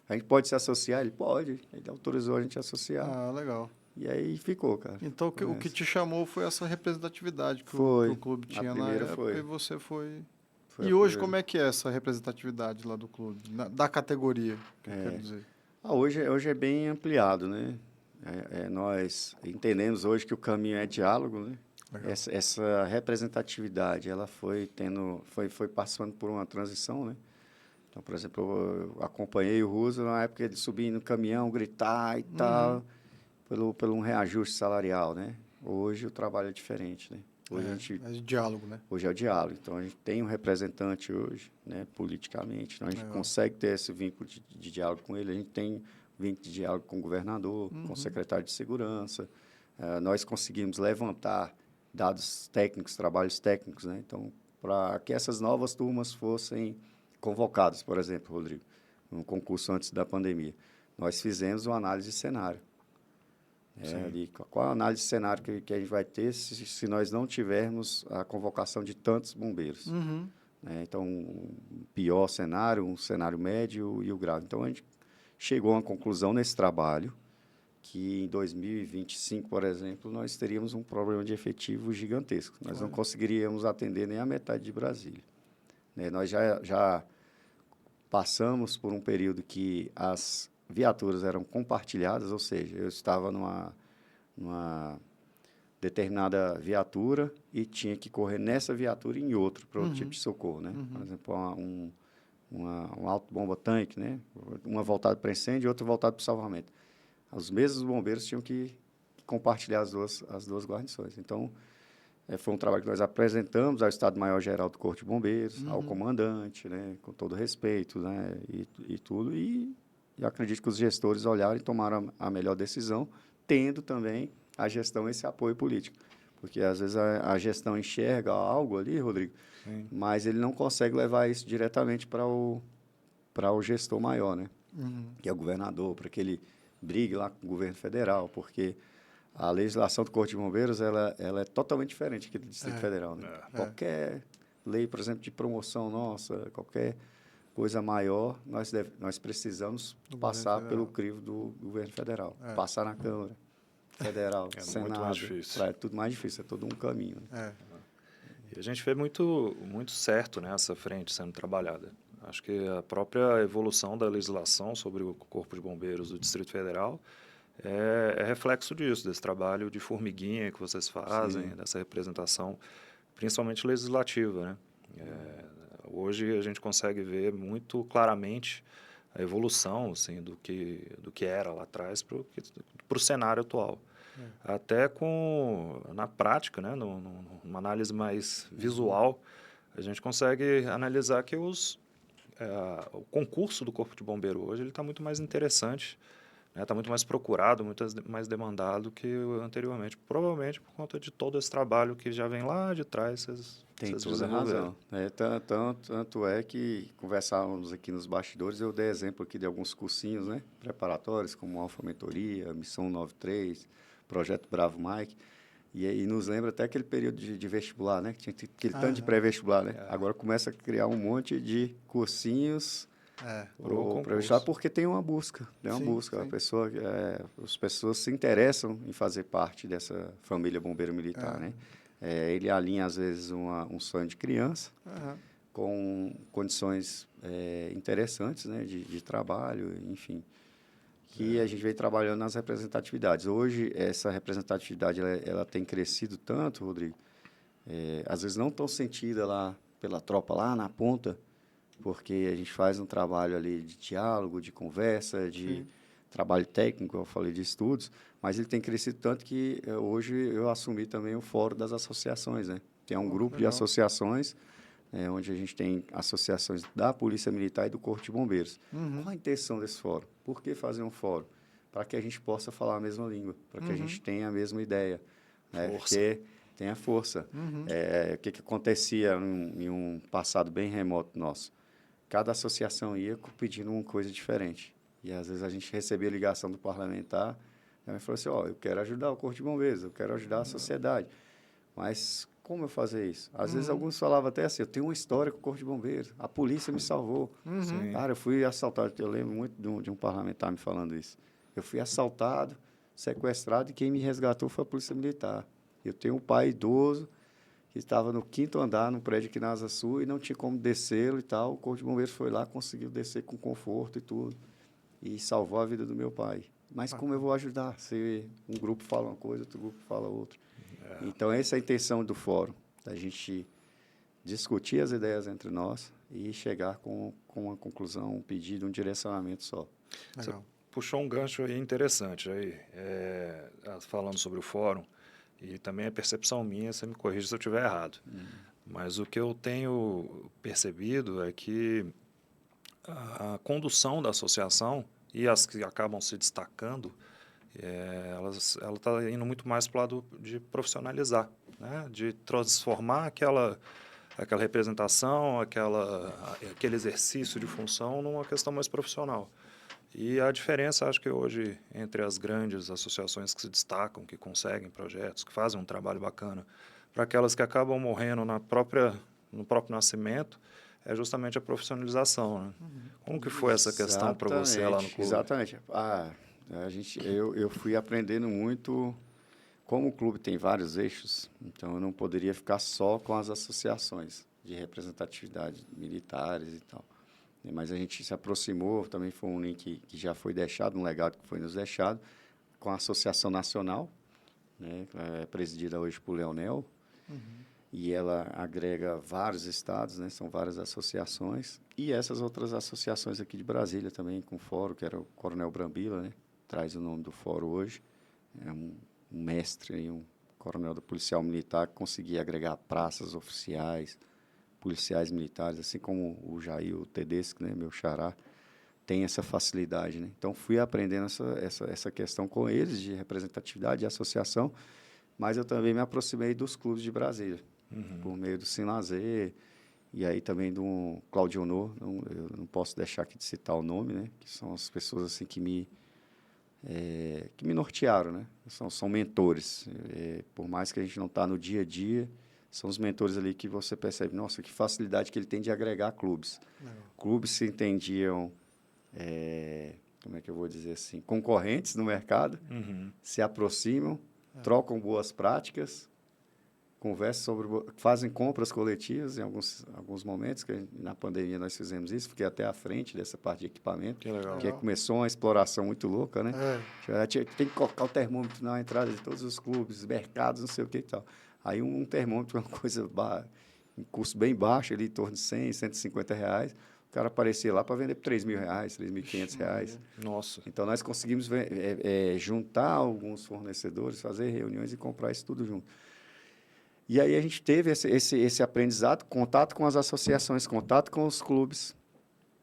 a gente pode se associar? Ele pode, ele autorizou a gente a associar. Ah, legal. E aí ficou, cara. Então, o que te chamou foi essa representatividade que Foi. o clube A tinha na primeira época foi. e você foi... Foi E a hoje, primeira. como é que é essa representatividade lá do clube? Da categoria, que eu quero dizer. Hoje é bem ampliado, né? Nós entendemos hoje que o caminho é diálogo, né? Essa representatividade, ela foi passando por uma transição, né? Então, por exemplo, eu acompanhei o Russo na época de subir no caminhão, gritar e tal, pelo um reajuste salarial, né? Hoje o trabalho é diferente, né? Hoje É diálogo, né? Hoje é o diálogo. Então, a gente tem um representante hoje, né, politicamente. Então, a gente consegue ter esse vínculo de diálogo com ele. A gente tem vínculo de diálogo com o governador, com o secretário de segurança. Nós conseguimos levantar dados técnicos, trabalhos técnicos, né? Então, para que essas novas turmas fossem convocadas, por exemplo, Rodrigo, num concurso antes da pandemia, nós fizemos uma análise de cenário. Qual a análise de cenário que a gente vai ter se nós não tivermos a convocação de tantos bombeiros? Então, um pior cenário, um cenário médio e o grave. Então, a gente chegou a uma conclusão nesse trabalho que em 2025, por exemplo, nós teríamos um problema de efetivo gigantesco. Nós não conseguiríamos atender nem a metade de Brasília. Nós já passamos por um período que as viaturas eram compartilhadas, ou seja, eu estava numa determinada viatura e tinha que correr nessa viatura e em outro, para outro tipo de socorro, né? Por exemplo, um auto-bomba-tanque, né? Uma voltada para incêndio e outra voltada para salvamento. Os mesmos bombeiros tinham que compartilhar as duas guarnições. Então, foi um trabalho que nós apresentamos ao Estado-Maior-Geral do Corpo de Bombeiros, ao comandante, né? Com todo respeito, né? E tudo. E eu acredito que os gestores olharam e tomaram a melhor decisão, tendo também a gestão esse apoio político. Porque, às vezes, a gestão enxerga algo ali, Rodrigo, mas ele não consegue levar isso diretamente para o gestor maior, né? que é o governador, para que ele brigue lá com o governo federal, porque a legislação do Corpo de Bombeiros ela é totalmente diferente aqui do Distrito Federal. Né? Qualquer lei, por exemplo, de promoção nossa, qualquer coisa maior, nós precisamos passar pelo crivo do governo federal, passar na Câmara Federal, Senado. Muito mais difícil. É tudo mais difícil, é todo um caminho. Né? E a gente vê muito certo nessa frente sendo trabalhada. Acho que a própria evolução da legislação sobre o Corpo de Bombeiros do Distrito Federal é reflexo disso, desse trabalho de formiguinha que vocês fazem, dessa representação, principalmente legislativa. Né? Hoje a gente consegue ver muito claramente a evolução assim, do que era lá atrás para o cenário atual. Até na prática, né, numa análise mais visual, a gente consegue analisar que o concurso do Corpo de Bombeiro hoje está muito mais interessante, está muito mais procurado, muito mais demandado que anteriormente. Provavelmente por conta de todo esse trabalho que já vem lá de trás. Tem toda a razão. Tanto é que conversávamos aqui nos bastidores, eu dei exemplo aqui de alguns cursinhos, né, preparatórios, como Alfa Mentoria, Missão 93, Projeto Bravo Mike, e nos lembra até aquele período de vestibular, né, que tinha aquele tanto de pré-vestibular, né? Agora começa a criar um monte de cursinhos para vestibular, porque tem uma busca, Sim. As pessoas se interessam em fazer parte dessa família bombeiro militar, né? Ele alinha, às vezes, um sonho de criança com condições interessantes, né, de trabalho, enfim, que a gente vem trabalhando nas representatividades. Hoje, essa representatividade ela tem crescido tanto, Rodrigo, às vezes não tão sentida lá pela tropa, lá na ponta, porque a gente faz um trabalho ali de diálogo, de conversa, de trabalho técnico, eu falei de estudos, mas ele tem crescido tanto que hoje eu assumi também o Fórum das Associações, né? Tem um grupo de associações, onde a gente tem associações da Polícia Militar e do Corpo de Bombeiros. Qual a intenção desse fórum? Por que fazer um fórum? Para que a gente possa falar a mesma língua, para que a gente tenha a mesma ideia, né? Porque tem a força. O que acontecia em um passado bem remoto nosso? Cada associação ia pedindo uma coisa diferente. E, às vezes, a gente recebia ligação do parlamentar, e falou assim, eu quero ajudar o Corpo de Bombeiros, eu quero ajudar a sociedade. Mas como eu fazer isso? Às vezes, alguns falavam até assim, eu tenho uma história com o Corpo de Bombeiros, a polícia me salvou. Cara, eu fui assaltado, eu lembro muito de um parlamentar me falando isso. Eu fui assaltado, sequestrado, e quem me resgatou foi a Polícia Militar. Eu tenho um pai idoso, que estava no 5º andar, num prédio aqui na Asa Sul, e não tinha como descê-lo e tal. O Corpo de Bombeiros foi lá, conseguiu descer com conforto e tudo, e salvou a vida do meu pai. Mas como eu vou ajudar? Se um grupo fala uma coisa, outro grupo fala outra. Então, essa é a intenção do fórum, da gente discutir as ideias entre nós e chegar com uma conclusão, um pedido, um direcionamento só. Você puxou um gancho aí interessante, aí, falando sobre o fórum, e também a percepção minha, você me corrige se eu estiver errado. Mas o que eu tenho percebido é que a condução da associação e as que acabam se destacando, ela está indo muito mais para o lado de profissionalizar, né? De transformar aquela representação, aquele exercício de função numa questão mais profissional. E a diferença, acho que hoje, entre as grandes associações que se destacam, que conseguem projetos, que fazem um trabalho bacana, para aquelas que acabam morrendo no próprio nascimento, é justamente a profissionalização. Né? Como que foi essa questão para você lá no clube? Exatamente. Eu fui aprendendo muito. Como o clube tem vários eixos, então eu não poderia ficar só com as associações de representatividade militares e tal. Mas a gente se aproximou, também foi um link que já foi deixado, um legado que foi nos deixado, com a Associação Nacional, né, presidida hoje por Leonel, e ela agrega vários estados, né, são várias associações, e essas outras associações aqui de Brasília também, com o fórum, que era o Coronel Brambila, né, traz o nome do fórum hoje, é um mestre, um coronel da Policial Militar, que conseguia agregar praças oficiais, policiais militares, assim como o Jair, o Tedesco, né, meu xará, tem essa facilidade. Né? Então, fui aprendendo essa questão com eles, de representatividade, de associação, mas eu também me aproximei dos clubes de Brasília, por meio do Sinlazer, e aí também do Claudio Honor, eu não posso deixar aqui de citar o nome, né? Que são as pessoas assim que me nortearam, né? São mentores. Por mais que a gente não está no dia a dia, são os mentores ali que você percebe, nossa, que facilidade que ele tem de agregar clubes. Clubes se entendiam, como é que eu vou dizer assim, concorrentes no mercado, se aproximam, trocam boas práticas, conversam fazem compras coletivas em alguns momentos, que na pandemia nós fizemos isso, fiquei até à frente dessa parte de equipamento, Que legal. porque começou uma exploração muito louca, né? Tem que colocar o termômetro na entrada de todos os clubes, mercados, não sei o que e tal. Aí um termômetro é uma coisa, um custo bem baixo, ali em torno de 100, 150 reais, o cara aparecia lá para vender por R$3.000, R$3.500. Nossa. Então, nós conseguimos juntar alguns fornecedores, fazer reuniões e comprar isso tudo junto. E aí a gente teve esse aprendizado, contato com as associações, contato com os clubes.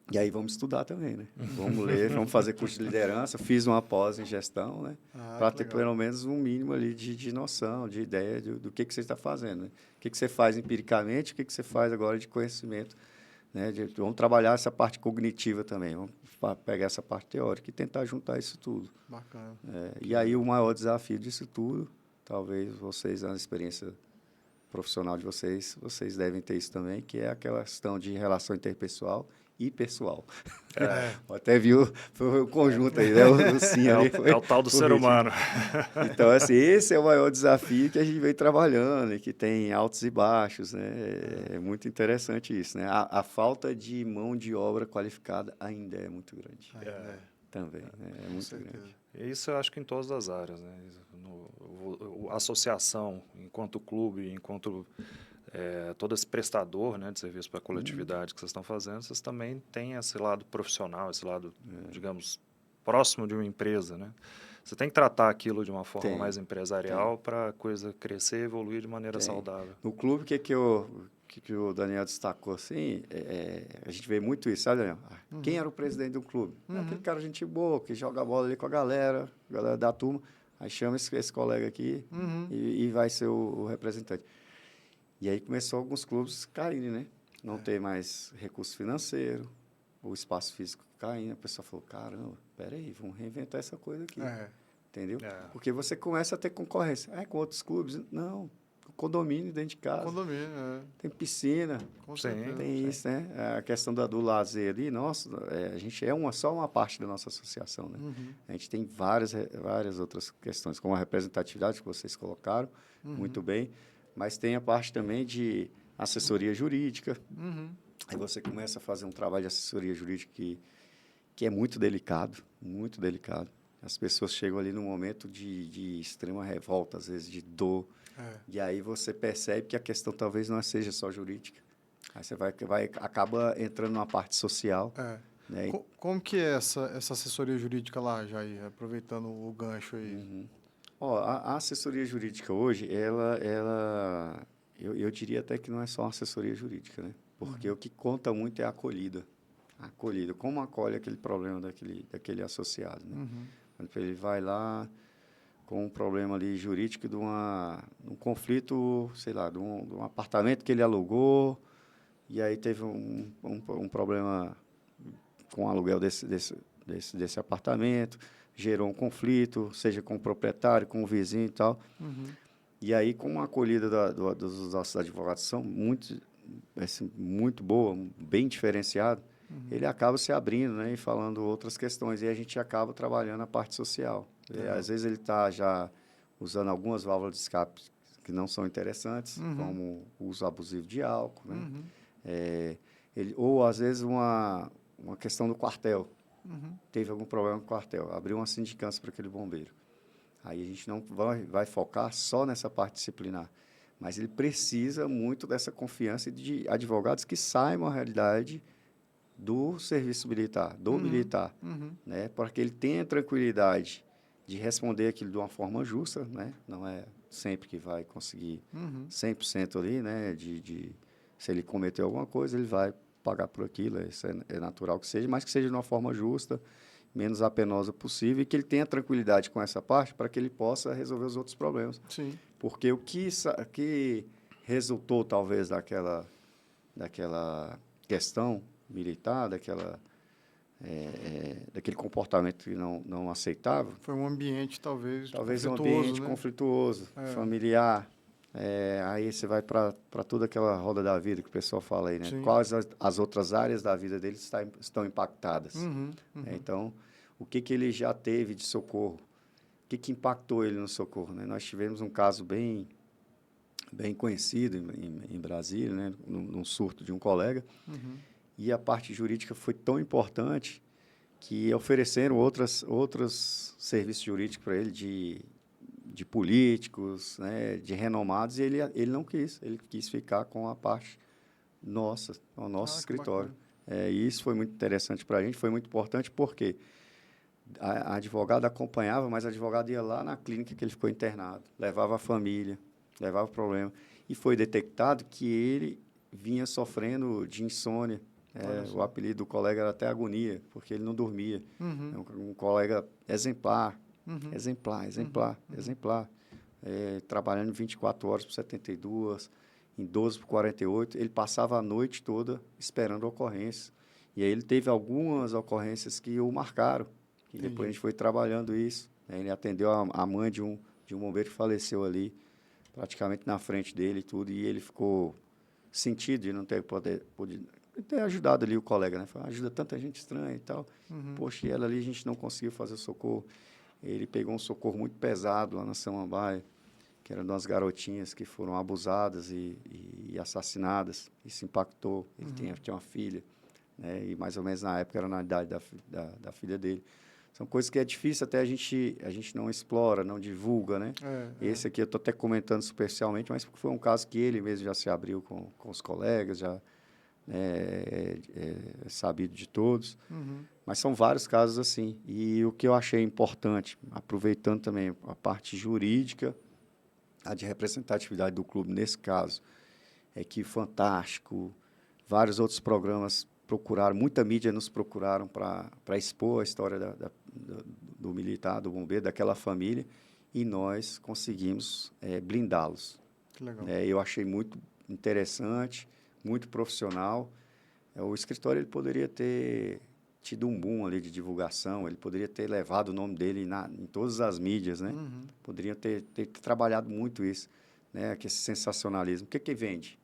E aí vamos estudar também, né? Vamos ler, vamos fazer curso de liderança. Fiz uma pós em gestão, né? Para ter pelo menos um mínimo ali de noção, de ideia do que você está fazendo, né? O que você faz empiricamente, o que você faz agora de conhecimento. Né? Vamos trabalhar essa parte cognitiva também, vamos pegar essa parte teórica e tentar juntar isso tudo. Bacana. E aí o maior desafio disso tudo, talvez vocês, na experiência profissional de vocês devem ter isso também, que é aquela questão de relação interpessoal e pessoal. Até viu, foi o conjunto aí, né? É o tal do ser humano. Então, assim, esse é o maior desafio que a gente vem trabalhando e que tem altos e baixos, né? É muito interessante isso, né? A falta de mão de obra qualificada ainda é muito grande. Também, né? É muito grande. Isso eu acho que em todas as áreas, né? A associação, enquanto clube, enquanto todo esse prestador, né, de serviço para a coletividade que vocês estão fazendo, vocês também têm esse lado profissional, esse lado, digamos, próximo de uma empresa, né? Você tem que tratar aquilo de uma forma mais empresarial para a coisa crescer e evoluir de maneira saudável. No clube, que o Daniel destacou, assim, a gente vê muito isso, sabe, Daniel? Quem era o presidente do clube? Aquele cara gente boa, que joga bola ali com a galera da turma, aí chama esse colega aqui e vai ser o representante. E aí começou alguns clubes caindo, né? Não ter mais recurso financeiro, o espaço físico caindo. A pessoa falou, caramba, peraí, vamos reinventar essa coisa aqui. Entendeu? Porque você começa a ter concorrência. Com outros clubes? Não. Condomínio dentro de casa. Tem piscina. Tem isso, né? A questão do lazer ali, nossa, a gente só uma parte da nossa associação, né? A gente tem várias outras questões, como a representatividade que vocês colocaram, muito bem, mas tem a parte também de assessoria jurídica. Aí você começa a fazer um trabalho de assessoria jurídica que é muito delicado, muito delicado. As pessoas chegam ali num momento de extrema revolta, às vezes de dor, e aí você percebe que a questão talvez não seja só jurídica. Aí você acaba entrando numa parte social. Né? Como que é essa assessoria jurídica lá, Jair? Aproveitando o gancho aí. A assessoria jurídica hoje, eu diria até que não é só uma assessoria jurídica, né? Porque o que conta muito é a acolhida. Como acolhe aquele problema daquele associado, né? Quando ele vai lá com um problema ali jurídico de um conflito, sei lá, de um apartamento que ele alugou, e aí teve um problema com o aluguel desse apartamento, gerou um conflito, seja com o proprietário, com o vizinho e tal. E aí, com a acolhida dos nossos advogados, são muito boa, bem diferenciada, ele acaba se abrindo, né, e falando outras questões, e a gente acaba trabalhando a parte social. Às vezes ele está já usando algumas válvulas de escape que não são interessantes, como o uso abusivo de álcool, né? Ou, às vezes, uma questão do quartel. Teve algum problema com o quartel, abriu uma sindicância para aquele bombeiro. Aí a gente não vai focar só nessa parte disciplinar, mas ele precisa muito dessa confiança de advogados que saibam a realidade do serviço militar, militar, né? Para que ele tenha tranquilidade de responder aquilo de uma forma justa, né? Não é sempre que vai conseguir 100% ali, né? Se ele cometeu alguma coisa, ele vai pagar por aquilo, isso é natural que seja, mas que seja de uma forma justa, menos apenosa possível, e que ele tenha tranquilidade com essa parte para que ele possa resolver os outros problemas. Sim. Porque o que resultou, talvez, daquela questão militar, daquele comportamento que não aceitava. Foi um ambiente, talvez um ambiente né? conflituoso, familiar. Aí você vai para toda aquela roda da vida que o pessoal fala aí, né? Sim. Quais as outras áreas da vida dele estão impactadas. Uhum. Então, o que ele já teve de socorro? O que impactou ele no socorro, né? Nós tivemos um caso bem conhecido em Brasília, né? Num surto de um colega. Uhum. E a parte jurídica foi tão importante que ofereceram outros serviços jurídicos para ele de políticos, né, de renomados, e ele não quis. Ele quis ficar com a parte nossa, o nosso escritório. E isso foi muito interessante para a gente, foi muito importante porque a advogada acompanhava, mas a advogada ia lá na clínica que ele ficou internado, levava a família, levava o problema. E foi detectado que ele vinha sofrendo de insônia. O apelido do colega era até agonia, porque ele não dormia. Uhum. Um colega exemplar, Uhum. exemplar. Trabalhando 24 horas por 72, em 12 por 48. Ele passava a noite toda esperando a ocorrência. E aí ele teve algumas ocorrências que o marcaram. E depois a gente foi trabalhando isso. Ele atendeu a mãe de um bombeiro que faleceu ali, praticamente na frente dele e tudo. E ele ficou sentido de não ter ter ajudado ali o colega, né? Ajuda tanta gente estranha e tal. Uhum. Poxa, e ela ali a gente não conseguiu fazer o socorro. Ele pegou um socorro muito pesado lá na Samambaia, que eram umas garotinhas que foram abusadas e assassinadas. Isso impactou. Ele tinha uma filha, né? E mais ou menos na época era na idade da filha dele. São coisas que é difícil até a gente não explora, não divulga, né? Esse aqui eu estou até comentando superficialmente, mas foi um caso que ele mesmo já se abriu com os colegas, já é sabido de todos. Uhum. Mas são vários casos assim. E o que eu achei importante, aproveitando também a parte jurídica, a de representatividade do clube nesse caso, é que Fantástico, vários outros programas procuraram, muita mídia nos procuraram para expor a história do militar, do bombeiro, daquela família, e nós conseguimos blindá-los. Que legal. Eu achei muito interessante, muito profissional. O escritório ele poderia ter tido um boom ali de divulgação, ele poderia ter levado o nome dele em todas as mídias, né? Uhum. Poderia ter trabalhado muito isso, né? Que esse sensacionalismo. O que vende?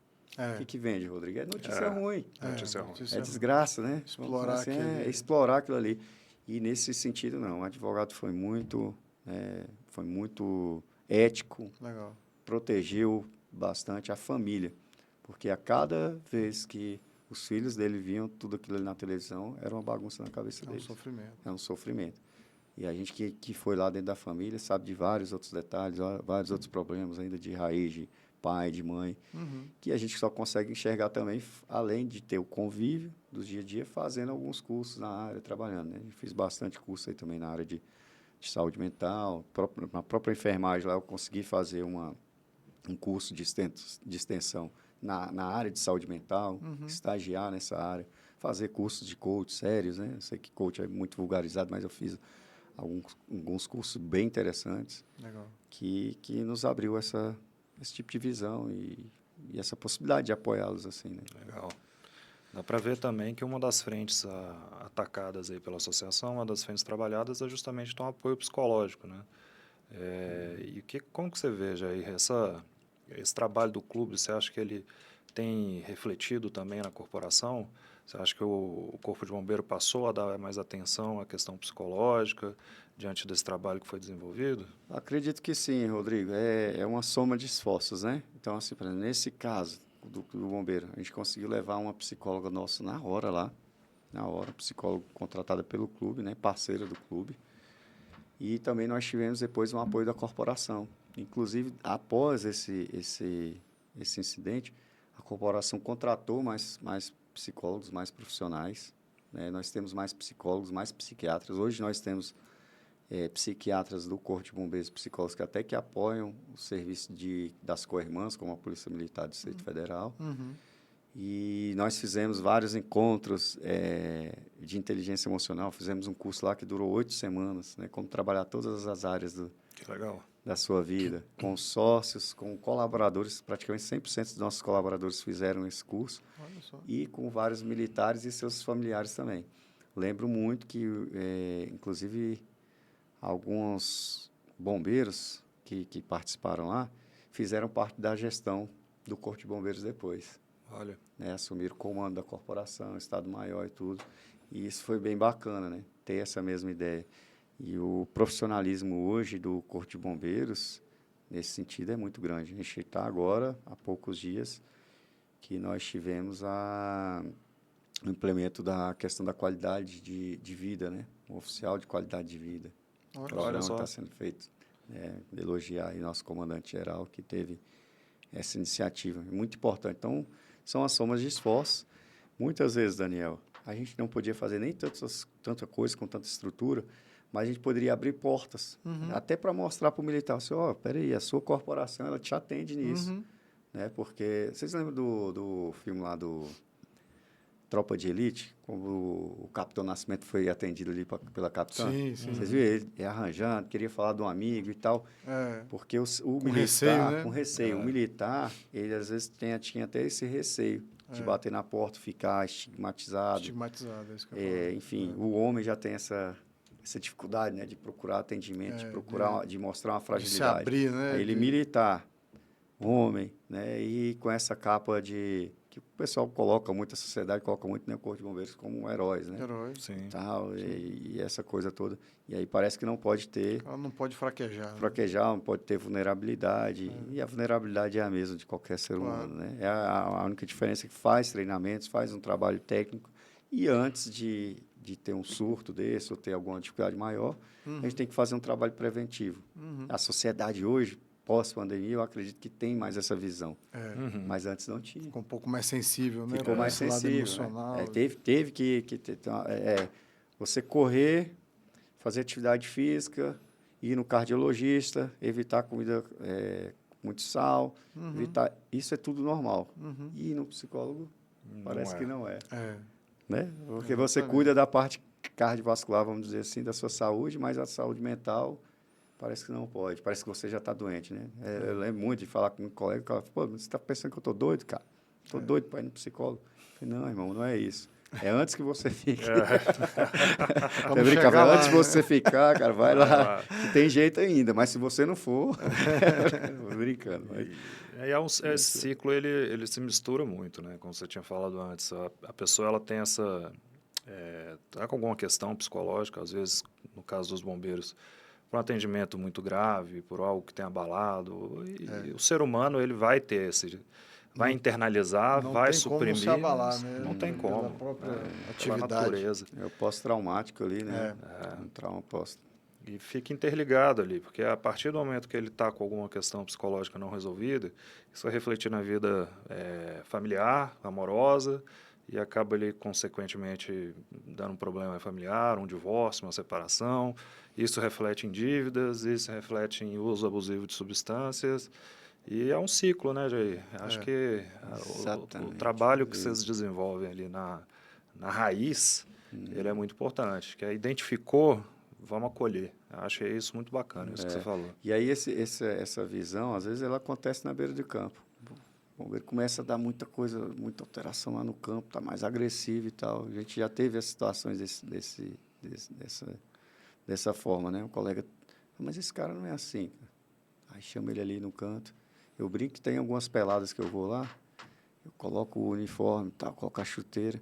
O que vende, Rodrigo? É notícia ruim. Notícia ruim. É desgraça, né? Explorar assim, explorar aquilo ali. E nesse sentido, não. O advogado foi muito ético, Legal. protegeu bastante a família. Porque a cada vez que os filhos dele viam tudo aquilo ali na televisão, era uma bagunça na cabeça deles. É um sofrimento. E a gente que foi lá dentro da família sabe de vários outros detalhes, vários outros problemas ainda de raiz, de pai, de mãe, que a gente só consegue enxergar também, além de ter o convívio do dia a dia, fazendo alguns cursos na área, trabalhando. Né? Eu fiz bastante curso aí também na área de saúde mental. Na própria enfermagem lá eu consegui fazer um curso de extensão na área de saúde mental, estagiar nessa área, fazer cursos de coach sérios, né? Eu sei que coach é muito vulgarizado, mas eu fiz alguns cursos bem interessantes. Legal. Que nos abriu esse tipo de visão e essa possibilidade de apoiá-los assim, né? Legal. Dá para ver também que uma das frentes atacadas aí pela associação, uma das frentes trabalhadas é justamente um apoio psicológico, né? Como que você veja aí esse trabalho do clube? Você acha que ele tem refletido também na corporação? Você acha que o Corpo de Bombeiro passou a dar mais atenção à questão psicológica diante desse trabalho que foi desenvolvido? Acredito que sim, Rodrigo. É uma soma de esforços, né? Então, assim, por exemplo, nesse caso do bombeiro, a gente conseguiu levar uma psicóloga nossa na hora, psicóloga contratada pelo clube, né? Parceira do clube. E também nós tivemos depois um apoio da corporação. Inclusive, após esse incidente, a corporação contratou mais psicólogos, mais profissionais. Né? Nós temos mais psicólogos, mais psiquiatras. Hoje nós temos psiquiatras do Corpo de Bombeiros, psicólogos que até que apoiam o serviço das co-irmãs, como a Polícia Militar do Distrito Federal. E nós fizemos vários encontros de inteligência emocional. Fizemos um curso lá que durou 8 semanas, né? Como trabalhar todas as áreas Que legal. da sua vida, com sócios, com colaboradores, praticamente 100% dos nossos colaboradores fizeram esse curso, Olha só. e com vários militares e seus familiares também. Lembro muito que, inclusive, alguns bombeiros que participaram lá fizeram parte da gestão do Corpo de Bombeiros depois. Olha, Né? Assumiram o comando da corporação, Estado-Maior e tudo. E isso foi bem bacana, né? Ter essa mesma ideia. E o profissionalismo hoje do Corpo de Bombeiros, nesse sentido, é muito grande. A gente está agora, há poucos dias, que nós tivemos o implemento da questão da qualidade de vida, né? Um oficial de qualidade de vida. Olha só. Está sendo feito. Elogiar aí nosso comandante-geral que teve essa iniciativa. É muito importante. Então, são as somas de esforço. Muitas vezes, Daniel, a gente não podia fazer nem tanta coisa com tanta estrutura, mas a gente poderia abrir portas, até para mostrar para o militar, assim, peraí, a sua corporação, ela te atende nisso. Né? Porque, vocês lembram do filme lá do Tropa de Elite, como o Capitão Nascimento foi atendido ali pela capitã? Sim, sim. Vocês viram ele arranjando, queria falar de um amigo e tal. Porque o militar, receio, né? com receio. O militar, ele às vezes tinha até esse receio de bater na porta, ficar estigmatizado. Estigmatizado, é isso que eu ia falar. Enfim, o homem já tem essa dificuldade, né, de procurar atendimento, de mostrar uma fragilidade. De se abrir, né? Aí ele militar, homem, né, e com essa capa que o pessoal coloca muito, a sociedade coloca muito, né, o Corpo de Bombeiros como heróis, né? Herói. sim. Tal, e essa coisa toda. E aí parece que não pode ter... Ela não pode fraquejar. Né? Fraquejar, não pode ter vulnerabilidade. E a vulnerabilidade é a mesma de qualquer ser humano, né? É a única diferença que faz treinamentos, faz um trabalho técnico. E antes de ter um surto desse ou ter alguma dificuldade maior, a gente tem que fazer um trabalho preventivo. A sociedade hoje, pós-pandemia, eu acredito que tem mais essa visão. Mas antes não tinha. Ficou um pouco mais sensível, né? Ficou mais Esse lado sensível. emocional. Né? Teve que ter... você correr, fazer atividade física, ir no cardiologista, evitar comida com muito sal, evitar... Isso é tudo normal. E ir no psicólogo, parece que não é. Né? Porque você cuida da parte cardiovascular, vamos dizer assim, da sua saúde, mas a saúde mental parece que não pode. Parece que você já está doente, né? Eu lembro muito de falar com um colega, que fala, pô, você está pensando que eu estou doido, cara? Estou doido para ir no psicólogo. Eu falei, não, irmão, não é isso. É antes que você fique. Vamos chegar lá, antes de você ficar, cara, vai lá. Que tem jeito ainda, mas se você não for... Tô brincando. Mas... Esse ciclo, ele se mistura muito, né? Como você tinha falado antes. A pessoa, ela tem essa... tá com alguma questão psicológica, às vezes, no caso dos bombeiros, por um atendimento muito grave, por algo que tem abalado. E o ser humano, ele vai ter esse... Vai internalizar, vai suprimir. Não tem como se abalar, né? Não tem como. Pela própria Pela atividade. natureza. É o pós-traumático ali, né? Um trauma pós. E fica interligado ali, porque a partir do momento que ele está com alguma questão psicológica não resolvida, isso vai refletir na vida familiar, amorosa, e acaba ele, consequentemente, dando um problema familiar, um divórcio, uma separação. Isso reflete em dívidas, isso reflete em uso abusivo de substâncias. E é um ciclo, né, Jair? Acho que o trabalho que vocês desenvolvem ali na raiz, ele é muito importante. Que identificou, vamos acolher. Acho isso muito bacana, isso que você falou. E aí essa visão, às vezes, ela acontece na beira do campo. O bombeiro começa a dar muita coisa, muita alteração lá no campo, está mais agressivo e tal. A gente já teve as situações dessa forma, né? Um colega, mas esse cara não é assim. Aí chama ele ali no canto. Eu brinco que tem algumas peladas que eu vou lá, eu coloco o uniforme, coloco a chuteira,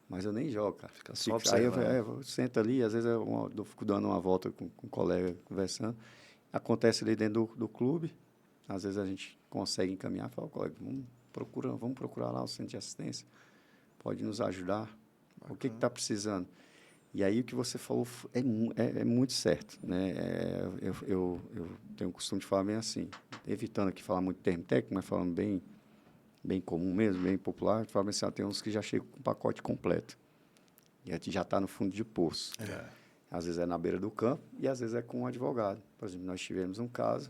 mas eu nem jogo, cara. Fica só aí eu sento ali, às vezes eu fico dando uma volta com um colega, conversando. Acontece ali dentro do clube, às vezes a gente consegue encaminhar, fala, colega, vamos procurar lá o centro de assistência, pode nos ajudar. Bacana. O que está precisando? E aí o que você falou é muito certo, né? Eu tenho o costume de falar bem assim, evitando aqui falar muito termo técnico, mas falando bem comum mesmo, bem popular, falando assim, tem uns que já chegam com o pacote completo. E a gente já está no fundo de poço. Às vezes é na beira do campo e às vezes é com um advogado. Por exemplo, nós tivemos um caso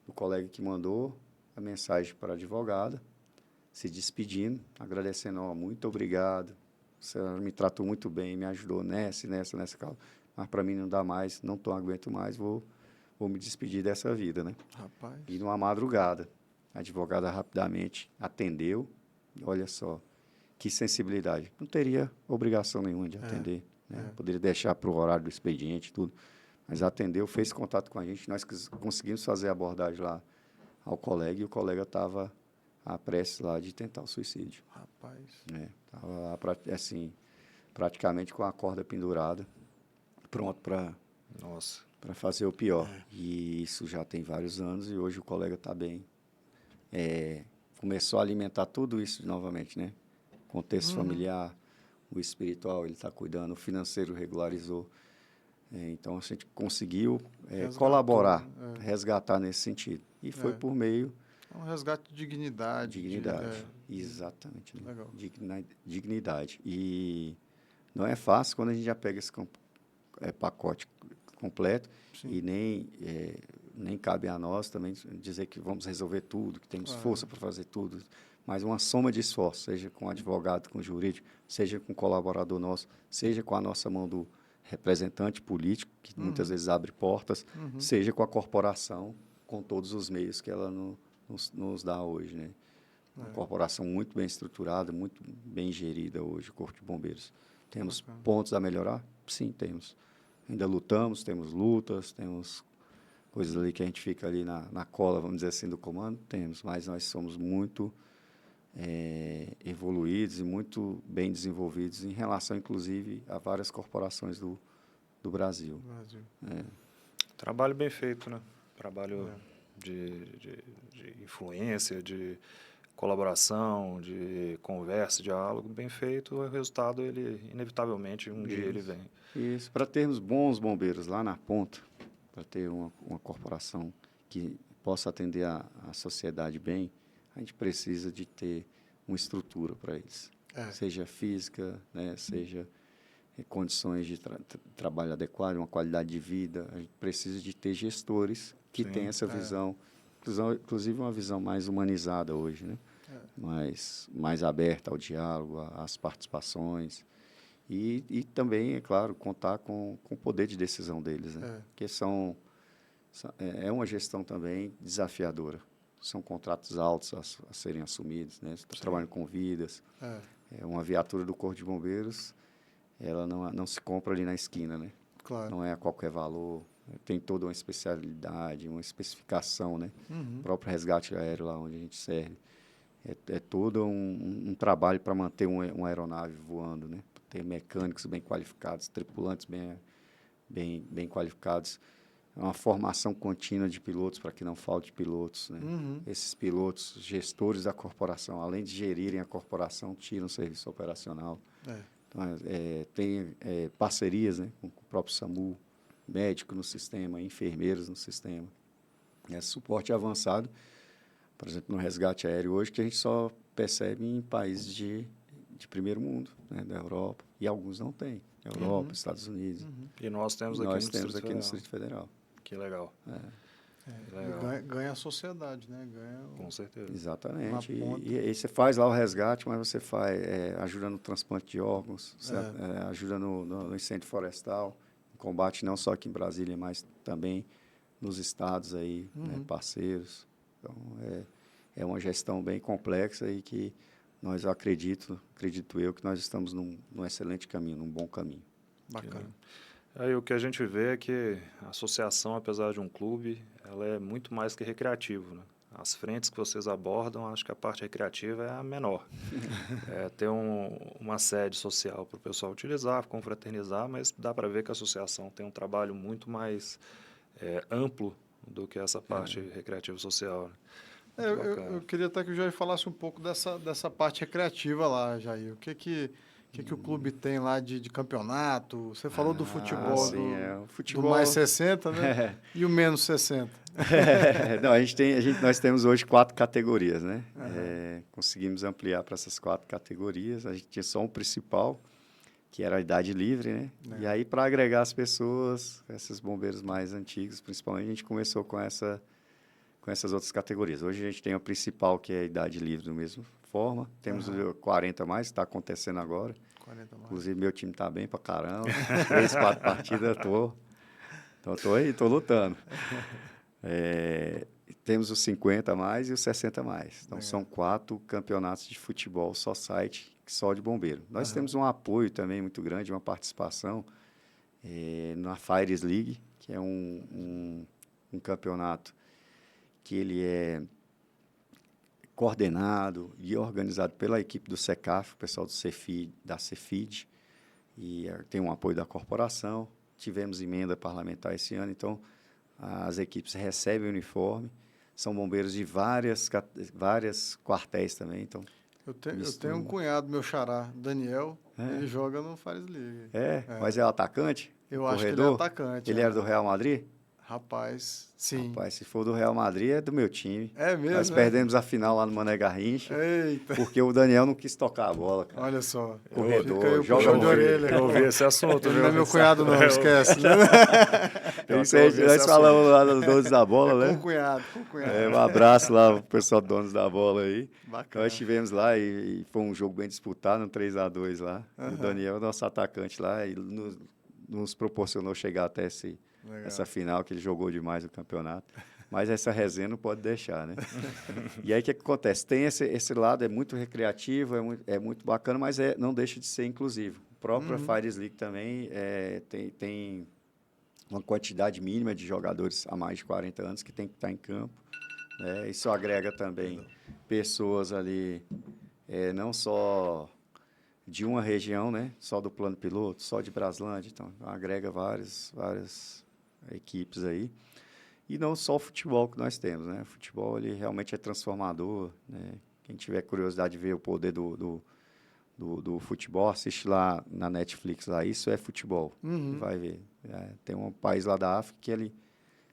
do colega que mandou a mensagem para a advogada, se despedindo, agradecendo, muito obrigado. Você me tratou muito bem, me ajudou nessa causa. Mas para mim não dá mais, não aguento mais, vou vou me despedir dessa vida, né? Rapaz. E numa madrugada, a advogada rapidamente atendeu. Olha só, que sensibilidade. Não teria obrigação nenhuma de atender, né? Poderia deixar para o horário do expediente e tudo. Mas atendeu, fez contato com a gente. Nós conseguimos fazer a abordagem lá ao colega e o colega estava à prece lá de tentar o suicídio. Rapaz. Estava, assim, praticamente com a corda pendurada, pronto para fazer o pior. E isso já tem vários anos e hoje o colega está bem. Começou a alimentar tudo isso novamente, né? Contexto familiar, o espiritual ele está cuidando, o financeiro regularizou. Então, a gente conseguiu colaborar, resgatar nesse sentido. E foi por meio... Um resgate de dignidade. Dignidade, exatamente. Né? Legal. Dignidade. E não é fácil quando a gente já pega esse pacote completo. Sim. E nem cabe a nós também dizer que vamos resolver tudo, que temos força para fazer tudo. Mas uma soma de esforços, seja com advogado, com jurídico, seja com colaborador nosso, seja com a nossa mão do representante político, que muitas vezes abre portas, seja com a corporação, com todos os meios que ela nos dá hoje, né? Uma corporação muito bem estruturada, muito bem gerida hoje, o Corpo de Bombeiros. Temos pontos a melhorar? Sim, temos. Ainda lutamos, temos lutas, temos coisas ali que a gente fica ali na cola, vamos dizer assim, do comando? Temos, mas nós somos muito evoluídos e muito bem desenvolvidos em relação, inclusive, a várias corporações do Brasil. Trabalho bem feito, né? Trabalho de influência, de colaboração, de conversa, diálogo bem feito. O resultado, ele inevitavelmente, dia ele vem. Isso. Para termos bons bombeiros lá na ponta, para ter uma corporação que possa atender a sociedade bem, a gente precisa de ter uma estrutura para eles. Seja física, né? Seja condições de trabalho adequado, uma qualidade de vida. A gente precisa de ter gestores que tenham essa visão, inclusive uma visão mais humanizada hoje, né? Mais aberta ao diálogo, às participações. E também, é claro, contar com o poder de decisão deles, né? Porque é uma gestão também desafiadora. São contratos altos a serem assumidos, né? Trabalham com vidas. Uma viatura do Corpo de Bombeiros, ela não se compra ali na esquina, né? Claro. Não é a qualquer valor. Tem toda uma especialidade, uma especificação, né? O próprio resgate aéreo lá onde a gente serve. É todo um trabalho para manter uma aeronave voando, né? Ter mecânicos bem qualificados, tripulantes bem qualificados. Uma formação contínua de pilotos para que não falte pilotos, né? Esses pilotos, gestores da corporação, além de gerirem a corporação, tiram o serviço operacional. Então, tem parcerias, né, com o próprio SAMU, médico no sistema, enfermeiros no sistema. Suporte avançado, por exemplo, no resgate aéreo hoje, que a gente só percebe em países de primeiro mundo, né, da Europa, e alguns não têm. Europa, Estados Unidos. E nós temos E aqui nós no temos Distrito aqui no Federal. Distrito Federal. Que legal. Legal. Ganha a sociedade, né? Com certeza. Exatamente. E aí você faz lá o resgate, mas você faz ajuda no transplante de órgãos, ajuda no incêndio florestal, combate não só aqui em Brasília, mas também nos estados aí, né, parceiros. Então, é uma gestão bem complexa e que nós acredito eu, que nós estamos num excelente caminho, num bom caminho. Bacana. Aí o que a gente vê é que a associação, apesar de um clube, ela é muito mais que recreativo, né? As frentes que vocês abordam, acho que a parte recreativa é a menor. Ter uma sede social para o pessoal utilizar, confraternizar, mas dá para ver que a associação tem um trabalho muito mais amplo do que essa parte recreativa social, né? Eu queria até que o Jair falasse um pouco dessa parte recreativa lá, Jair. O que o clube tem lá de campeonato? Você falou do futebol, sim, do futebol... do mais 60, né? E o menos 60. Não, nós temos hoje 4 categorias, né? Conseguimos ampliar para essas 4 categorias. A gente tinha só um principal, que era a idade livre, né? E aí, para agregar as pessoas, esses bombeiros mais antigos, principalmente, a gente começou com essas outras categorias. Hoje a gente tem a principal, que é a idade livre, da mesma forma. Temos 40 mais, que está acontecendo agora. 40 mais. Inclusive, meu time está bem para caramba. 3, 4 partidas, eu estou Então, estou aí, estou lutando. Temos os 50 a mais e os 60 a mais. Então, são 4 campeonatos de futebol society, só de bombeiro. Nós temos um apoio também muito grande, uma participação na Fires League, que é um campeonato que ele é coordenado e organizado pela equipe do SECAF, o pessoal do Cefid, da Cefid, e tem um apoio da corporação. Tivemos emenda parlamentar esse ano, então as equipes recebem o uniforme, são bombeiros de várias quartéis também, então... Eu tenho um cunhado, meu xará, Daniel, ele joga no Fires League. Mas é o atacante? Eu corredor? Acho que ele é atacante. Ele era do Real Madrid? Rapaz, sim. Rapaz, se for do Real Madrid, é do meu time. É mesmo? Nós perdemos a final lá no Mané Garrincha. Eita. Porque o Daniel não quis tocar a bola, cara. Olha só. Corredor, joga joga de orelha. Eu ouvi esse assunto, Ele viu? não é meu cunhado, não, esquece. Isso aí, nós falamos lá dos donos da bola, né? Com cunhado. Um abraço lá pro pessoal donos da bola aí. Bacana. Nós estivemos lá e foi um jogo bem disputado, um 3-2 lá. O Daniel, nosso atacante lá, e nos proporcionou chegar até essa final, que ele jogou demais o campeonato. Mas essa resenha não pode deixar, né? E aí, o que acontece? Tem esse lado, é muito recreativo, é muito bacana, mas não deixa de ser inclusivo. A própria Fires League também tem uma quantidade mínima de jogadores há mais de 40 anos que tem que estar em campo. Né? Isso agrega também pessoas ali, não só de uma região, né? Só do plano piloto, só de Braslândia, então agrega várias equipes aí. E não só o futebol que nós temos, né? O futebol, ele realmente é transformador, né? Quem tiver curiosidade de ver o poder do futebol, assiste lá na Netflix, lá, Isso é Futebol, vai ver. Tem um país lá da África que ele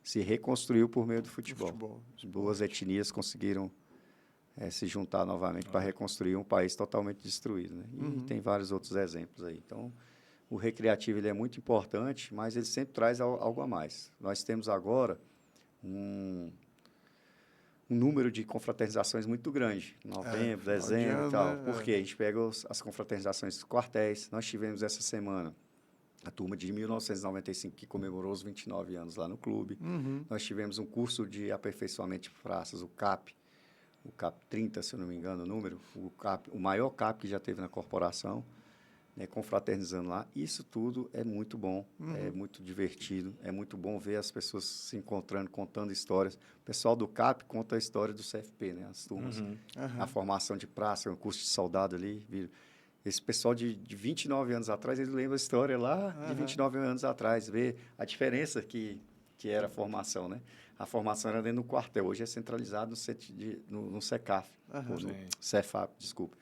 se reconstruiu por meio do futebol. Duas etnias conseguiram se juntar novamente para reconstruir um país totalmente destruído, né? E tem vários outros exemplos aí. Então, o recreativo ele é muito importante, mas ele sempre traz algo a mais. Nós temos agora um número de confraternizações muito grande, novembro, dezembro e tal. Né? Por quê? A gente pega as confraternizações dos quartéis. Nós tivemos essa semana a turma de 1995, que comemorou os 29 anos lá no clube. Nós tivemos um curso de aperfeiçoamento de praças, o CAP 30, se eu não me engano o número, o maior CAP que já teve na corporação, né, confraternizando lá. Isso tudo é muito bom, é muito divertido, é muito bom ver as pessoas se encontrando, contando histórias. O pessoal do CAP conta a história do CFP, né, as turmas, a formação de praça, o curso de soldado ali. Esse pessoal de 29 anos atrás, eles lembram a história lá de 29 anos atrás, ver a diferença que era a formação, né? A formação era dentro do quartel, hoje é centralizado no CECAF, ou no CEFAP, desculpa.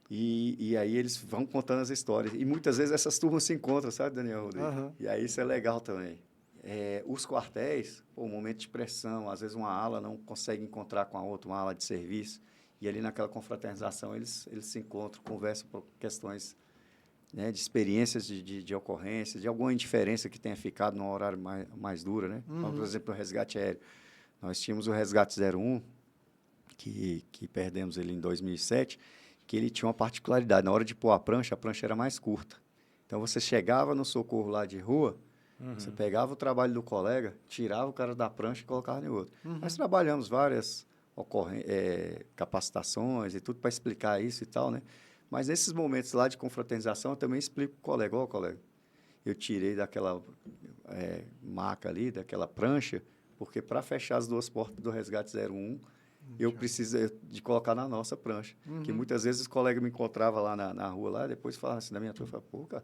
E aí eles vão contando as histórias. E muitas vezes essas turmas se encontram, sabe, Daniel Rodrigues? E aí isso é legal também. Os quartéis, um momento de pressão, às vezes uma ala não consegue encontrar com a outra, uma ala de serviço, e ali naquela confraternização eles se encontram, conversam por questões, né, de experiências de ocorrência, de alguma indiferença que tenha ficado num horário mais duro, né? Então, por exemplo, o resgate aéreo. Nós tínhamos o resgate 01, que perdemos ele em 2007, que ele tinha uma particularidade. Na hora de pôr a prancha era mais curta. Então, você chegava no socorro lá de rua, você pegava o trabalho do colega, tirava o cara da prancha e colocava em outro. Nós trabalhamos várias capacitações e tudo para explicar isso e tal, né? Mas nesses momentos lá de confraternização, eu também explico para o colega, colega, eu tirei daquela maca ali, daquela prancha, porque para fechar as duas portas do resgate 01, eu preciso de colocar na nossa prancha. Que muitas vezes os colegas me encontravam lá na rua, lá, depois falavam assim, na minha turma, falavam, pô, cara,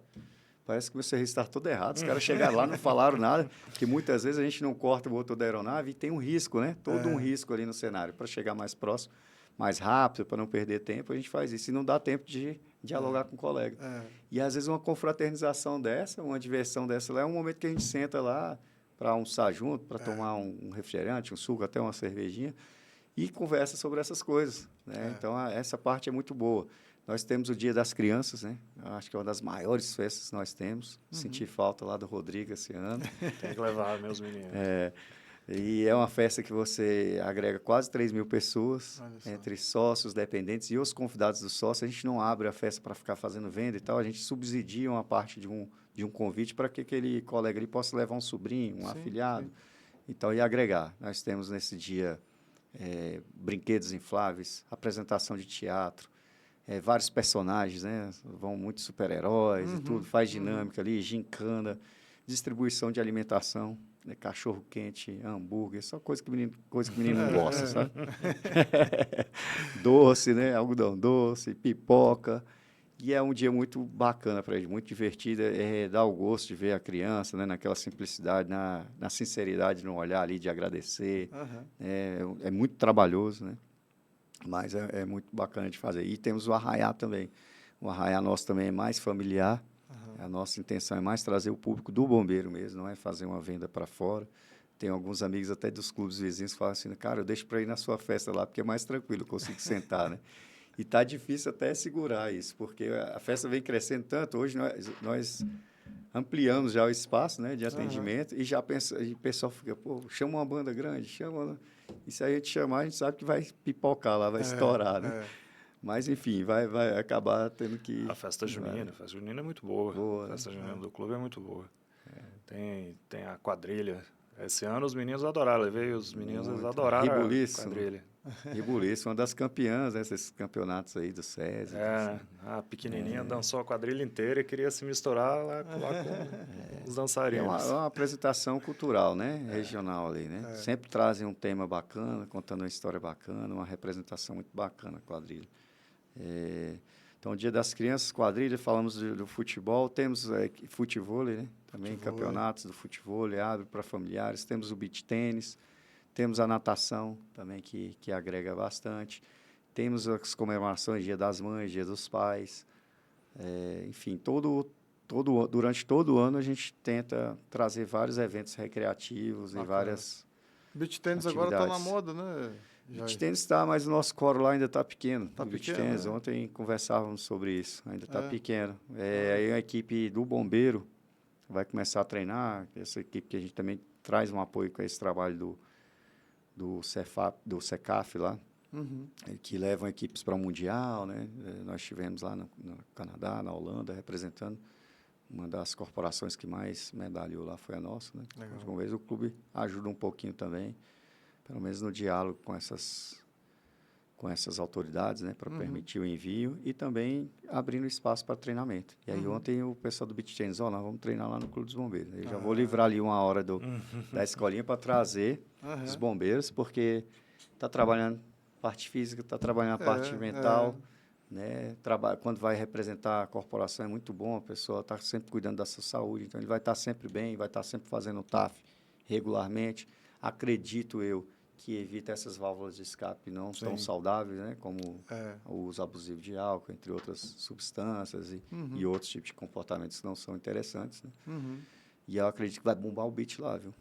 parece que o meu serviço está todo errado. Os caras chegaram lá, não falaram nada, porque muitas vezes a gente não corta o motor da aeronave e tem um risco, né? Todo um risco ali no cenário. Para chegar mais próximo, mais rápido, para não perder tempo, a gente faz isso. E não dá tempo de dialogar com o colega. E, às vezes, uma confraternização dessa, uma diversão dessa lá, é um momento que a gente senta lá para almoçar junto, para tomar um refrigerante, um suco, até uma cervejinha, e conversa sobre essas coisas, né? Então, essa parte é muito boa. Nós temos o Dia das Crianças, né? Eu acho que é uma das maiores festas que nós temos. Senti falta lá do Rodrigo esse ano. Tem que levar meus meninos. E é uma festa que você agrega quase 3 mil pessoas, entre sócios, dependentes e os convidados dos sócios. A gente não abre a festa para ficar fazendo venda e tal, a gente subsidia uma parte de de um convite para que aquele colega ali possa levar um sobrinho, um Sim, afilhado, sim. então, e agregar. Nós temos nesse dia brinquedos infláveis, apresentação de teatro, vários personagens, né? Vão muitos super-heróis e tudo, faz dinâmica ali, gincana, distribuição de alimentação, né? Cachorro-quente, hambúrguer, só coisa que o menino não gosta, sabe? Doce, né? Algodão doce, pipoca. E é um dia muito bacana para ele, muito divertido. Dá o gosto de ver a criança, né? Naquela simplicidade, na sinceridade no olhar ali, de agradecer. É muito trabalhoso, né? Mas é muito bacana de fazer. E temos o arraiá também. O arraiá nosso também é mais familiar. A nossa intenção é mais trazer o público do bombeiro mesmo, não é fazer uma venda para fora. Tem alguns amigos até dos clubes vizinhos que falam assim, cara, eu deixo para ir na sua festa lá, porque é mais tranquilo, eu consigo sentar, né? E está difícil até segurar isso, porque a festa vem crescendo tanto. Hoje nós ampliamos já o espaço, né, de atendimento e já e o pessoal fica, pô, chama uma banda grande, chama... E se a gente chamar, a gente sabe que vai pipocar lá, vai estourar, né? Mas, enfim, vai acabar tendo que... A festa junina é muito boa. Boa, A festa né? junina do clube é muito boa. Tem a quadrilha. Esse ano os meninos adoraram. Levei os meninos, eles adoraram a quadrilha. Ribuliço, uma das campeãs desses campeonatos aí do SESI. A pequenininha dançou a quadrilha inteira e queria se misturar lá com os É dançarinos. uma apresentação cultural, né? Regional ali, né? Sempre trazem um tema bacana, contando uma história bacana, uma representação muito bacana a quadrilha. Então, Dia das Crianças, quadrilha, falamos do futebol, temos futevôlei, né? Também campeonatos do futevôlei, abre para familiares, temos o beach tênis, temos a natação também, que agrega bastante. Temos as comemorações, Dia das Mães, Dia dos Pais. Enfim, durante todo o ano a gente tenta trazer vários eventos recreativos e várias Beach tênis agora está na moda, né? Beach tênis está, mas o nosso coro lá ainda está pequeno. Está beach pequeno, tênis, né? ontem conversávamos sobre isso, ainda está pequeno. Aí a equipe do Bombeiro vai começar a treinar, essa equipe que a gente também traz um apoio com esse trabalho do CECAF lá, que levam equipes para o Mundial, né? Nós estivemos lá no Canadá, na Holanda, representando uma das corporações que mais medalhou lá foi a nossa, né? Uma vez o clube ajuda um pouquinho também, pelo menos no diálogo com essas autoridades, né, para permitir o envio e também abrindo espaço para treinamento. E aí ontem o pessoal do beach tennis, nós vamos treinar lá no Clube dos Bombeiros. Eu já vou livrar ali uma hora da escolinha para trazer os bombeiros, porque está trabalhando parte física, está trabalhando a parte mental, né? Quando vai representar a corporação é muito bom, a pessoa está sempre cuidando da sua saúde, então ele vai estar sempre bem, vai estar sempre fazendo o TAF regularmente. Acredito eu que evita essas válvulas de escape não tão saudáveis, né? Como o uso abusivo de álcool, entre outras substâncias e outros tipos de comportamentos que não são interessantes, né? E eu acredito que vai bombar o beach lá, viu?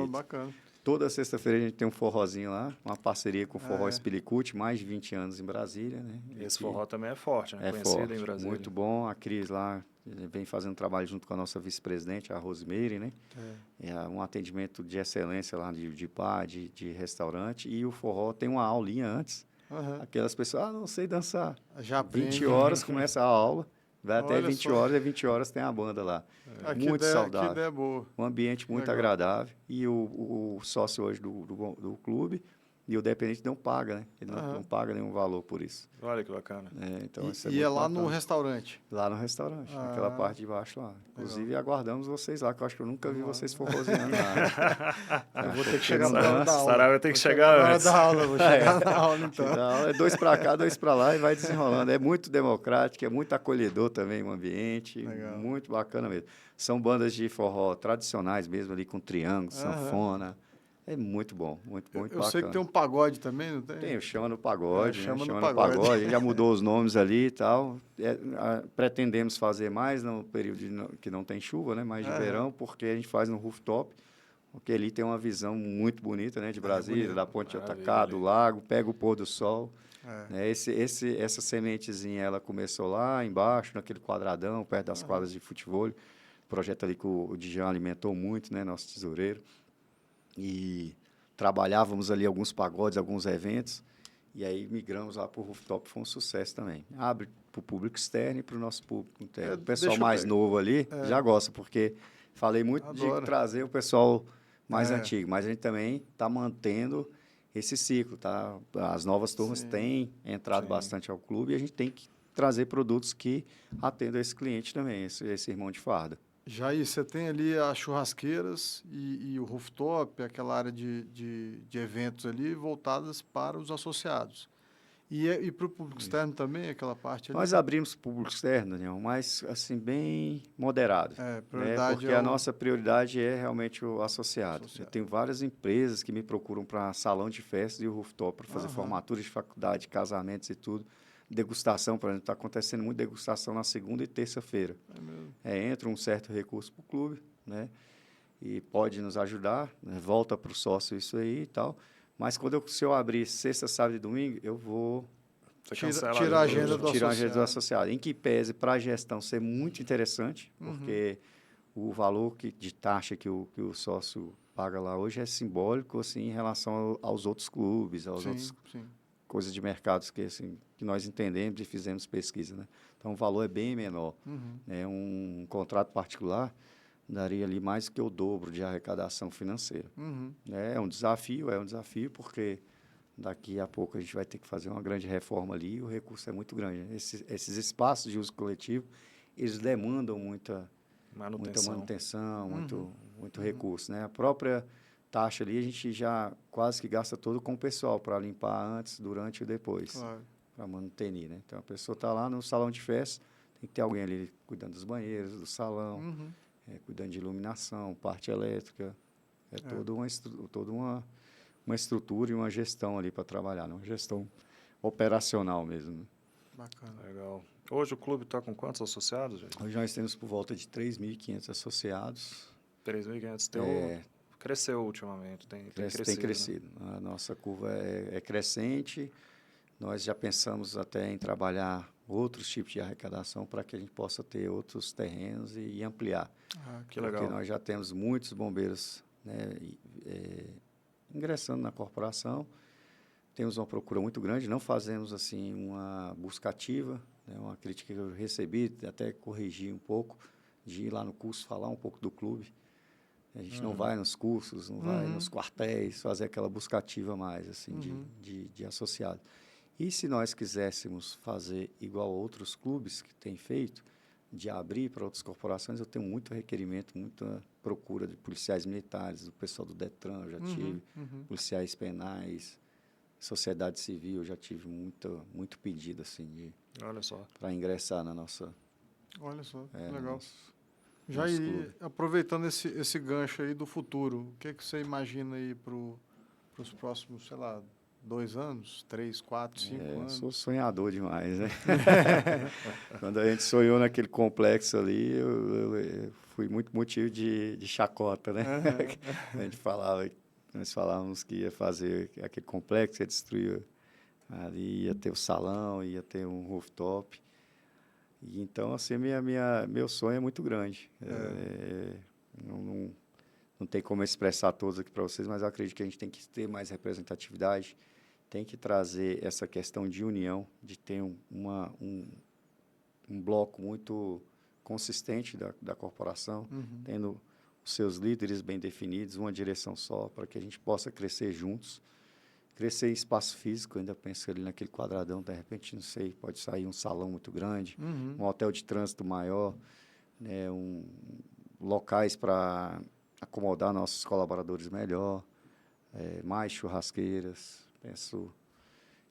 Bacana. Toda sexta-feira a gente tem um forrozinho lá, uma parceria com o Forró Spilicuti, mais de 20 anos em Brasília, né? Esse forró também é forte, né? É Conhecido forte, em Brasília. muito bom. A Cris lá vem fazendo trabalho junto com a nossa vice-presidente, a Rosemary, né? Um atendimento de excelência lá de bar, de restaurante. E o forró tem uma aulinha antes. Aquelas pessoas, não sei dançar. Já 20 horas começa a aula, vai até 20 horas, e 20 horas tem a banda lá. Muito saudável. Que ideia boa. Um ambiente muito agradável. E o sócio hoje do clube e o dependente não paga, né? Ele não paga nenhum valor por isso. Olha que bacana. Então, isso é lá bacana. no restaurante? Lá no restaurante, naquela parte de baixo lá. Inclusive, aguardamos vocês lá, que eu acho que eu nunca vi vocês forroseando lá. Eu vou ter que chegar na hora da aula. Saraiva vai ter que chegar antes. Na hora da aula, vou chegar na aula, então. É 2 para cá, 2 para lá e vai desenrolando. É muito democrático, é muito acolhedor também o ambiente. Legal. Muito bacana mesmo. São bandas de forró tradicionais mesmo, ali com triângulo, sanfona. É muito bom, muito bacana. Eu sei que tem um pagode também, não tem? Tem o Chama no Pagode, Chama no Pagode. A gente já mudou os nomes ali e tal. Pretendemos fazer mais no período que não tem chuva, né? Mais de verão, porque a gente faz no rooftop, porque ali tem uma visão muito bonita, né? De Brasília, da Ponte de Atacá, do lago, pega o pôr do sol. Essa sementezinha, ela começou lá embaixo, naquele quadradão, perto das quadras de futebol. Projeto ali que o Dijan alimentou muito, né? Nosso tesoureiro. E trabalhávamos ali alguns pagodes, alguns eventos, e aí migramos lá para o rooftop, foi um sucesso também. Abre para o público externo e para o nosso público interno. O deixa pessoal eu mais pegar. novo ali já gosta, porque falei muito Adoro. de trazer o pessoal mais É. antigo, mas a gente também está mantendo esse ciclo, tá? As novas turmas Sim. têm entrado Sim. bastante ao clube e a gente tem que trazer produtos que atendam esse cliente também, esse irmão de farda. Jair, você tem ali as churrasqueiras e o rooftop, aquela área de eventos ali voltadas para os associados. E para o público externo também, aquela parte ali? Nós abrimos para o público externo, Daniel, mas assim, bem moderado. É, Né? prioridade Porque é a o nossa prioridade é realmente o associado. associado. Tem várias empresas que me procuram para salão de festas e o rooftop, para fazer Aham. formaturas de faculdade, casamentos e tudo. Degustação, por exemplo, está acontecendo muito degustação na segunda e terça-feira. É mesmo. Entra um certo recurso para o clube, né? E pode nos ajudar, né? Volta para o sócio isso aí e tal. Mas se eu abrir sexta, sábado e domingo, eu vou Você Tira- cancela tira a ajuda. agenda do tirar a agenda do associado. associado. Em que pese para a gestão ser muito interessante, porque o valor de taxa que o sócio paga lá hoje é simbólico assim, em relação aos outros clubes, aos outros Sim. coisas de mercados que, assim, que nós entendemos e fizemos pesquisa. Né? Então, o valor é bem menor. Né? Um contrato particular daria ali mais do que o dobro de arrecadação financeira. Né? É um desafio, porque daqui a pouco a gente vai ter que fazer uma grande reforma ali e o recurso é muito grande. Né? Esses espaços de uso coletivo, eles demandam muita manutenção, muito recurso. Né? A própria taxa ali, a gente já quase que gasta todo com o pessoal para limpar antes, durante e depois, Claro. para manter. Né? Então, a pessoa está lá no salão de festa, tem que ter alguém ali cuidando dos banheiros, do salão, cuidando de iluminação, parte elétrica. Toda uma estrutura e uma gestão ali para trabalhar, né? Uma gestão operacional mesmo. Né? Bacana. Legal. Hoje o clube está com quantos associados, gente? Hoje nós temos por volta de 3.500 associados. 3.500. Cresceu ultimamente, tem crescido. Tem crescido. Né? A nossa curva é crescente. Nós já pensamos até em trabalhar outros tipos de arrecadação para que a gente possa ter outros terrenos e ampliar. Que legal. Porque nós já temos muitos bombeiros, né, ingressando na corporação. Temos uma procura muito grande, não fazemos assim uma busca ativa, né, uma crítica que eu recebi, até corrigi um pouco, de ir lá no curso falar um pouco do clube. A gente não vai nos cursos, não vai nos quartéis, fazer aquela busca ativa mais assim, de associado. E se nós quiséssemos fazer igual a outros clubes que têm feito, de abrir para outras corporações, eu tenho muito requerimento, muita procura de policiais militares, do pessoal do Detran, eu já tive, policiais penais, sociedade civil, eu já tive muito pedido assim Olha só. para ingressar na nossa. Olha só, legal. Nosso Jair, clube. aproveitando esse gancho aí do futuro, o que você imagina aí para os próximos, sei lá, 2 anos, 3, 4, 5 anos? Sou sonhador demais, né? Quando a gente sonhou naquele complexo ali, eu fui muito motivo de chacota, né? A gente nós falávamos que ia fazer aquele complexo, ia destruir ali, ia ter o salão, ia ter um rooftop. E então, assim, meu sonho é muito grande. Não tem como expressar todos aqui para vocês, mas eu acredito que a gente tem que ter mais representatividade, tem que trazer essa questão de união, de ter um bloco muito consistente da corporação, tendo os seus líderes bem definidos, uma direção só, para que a gente possa crescer juntos. Crescer em espaço físico, ainda penso ali naquele quadradão, de repente, não sei, pode sair um salão muito grande, um hotel de trânsito maior, né, locais para acomodar nossos colaboradores melhor, mais churrasqueiras. Penso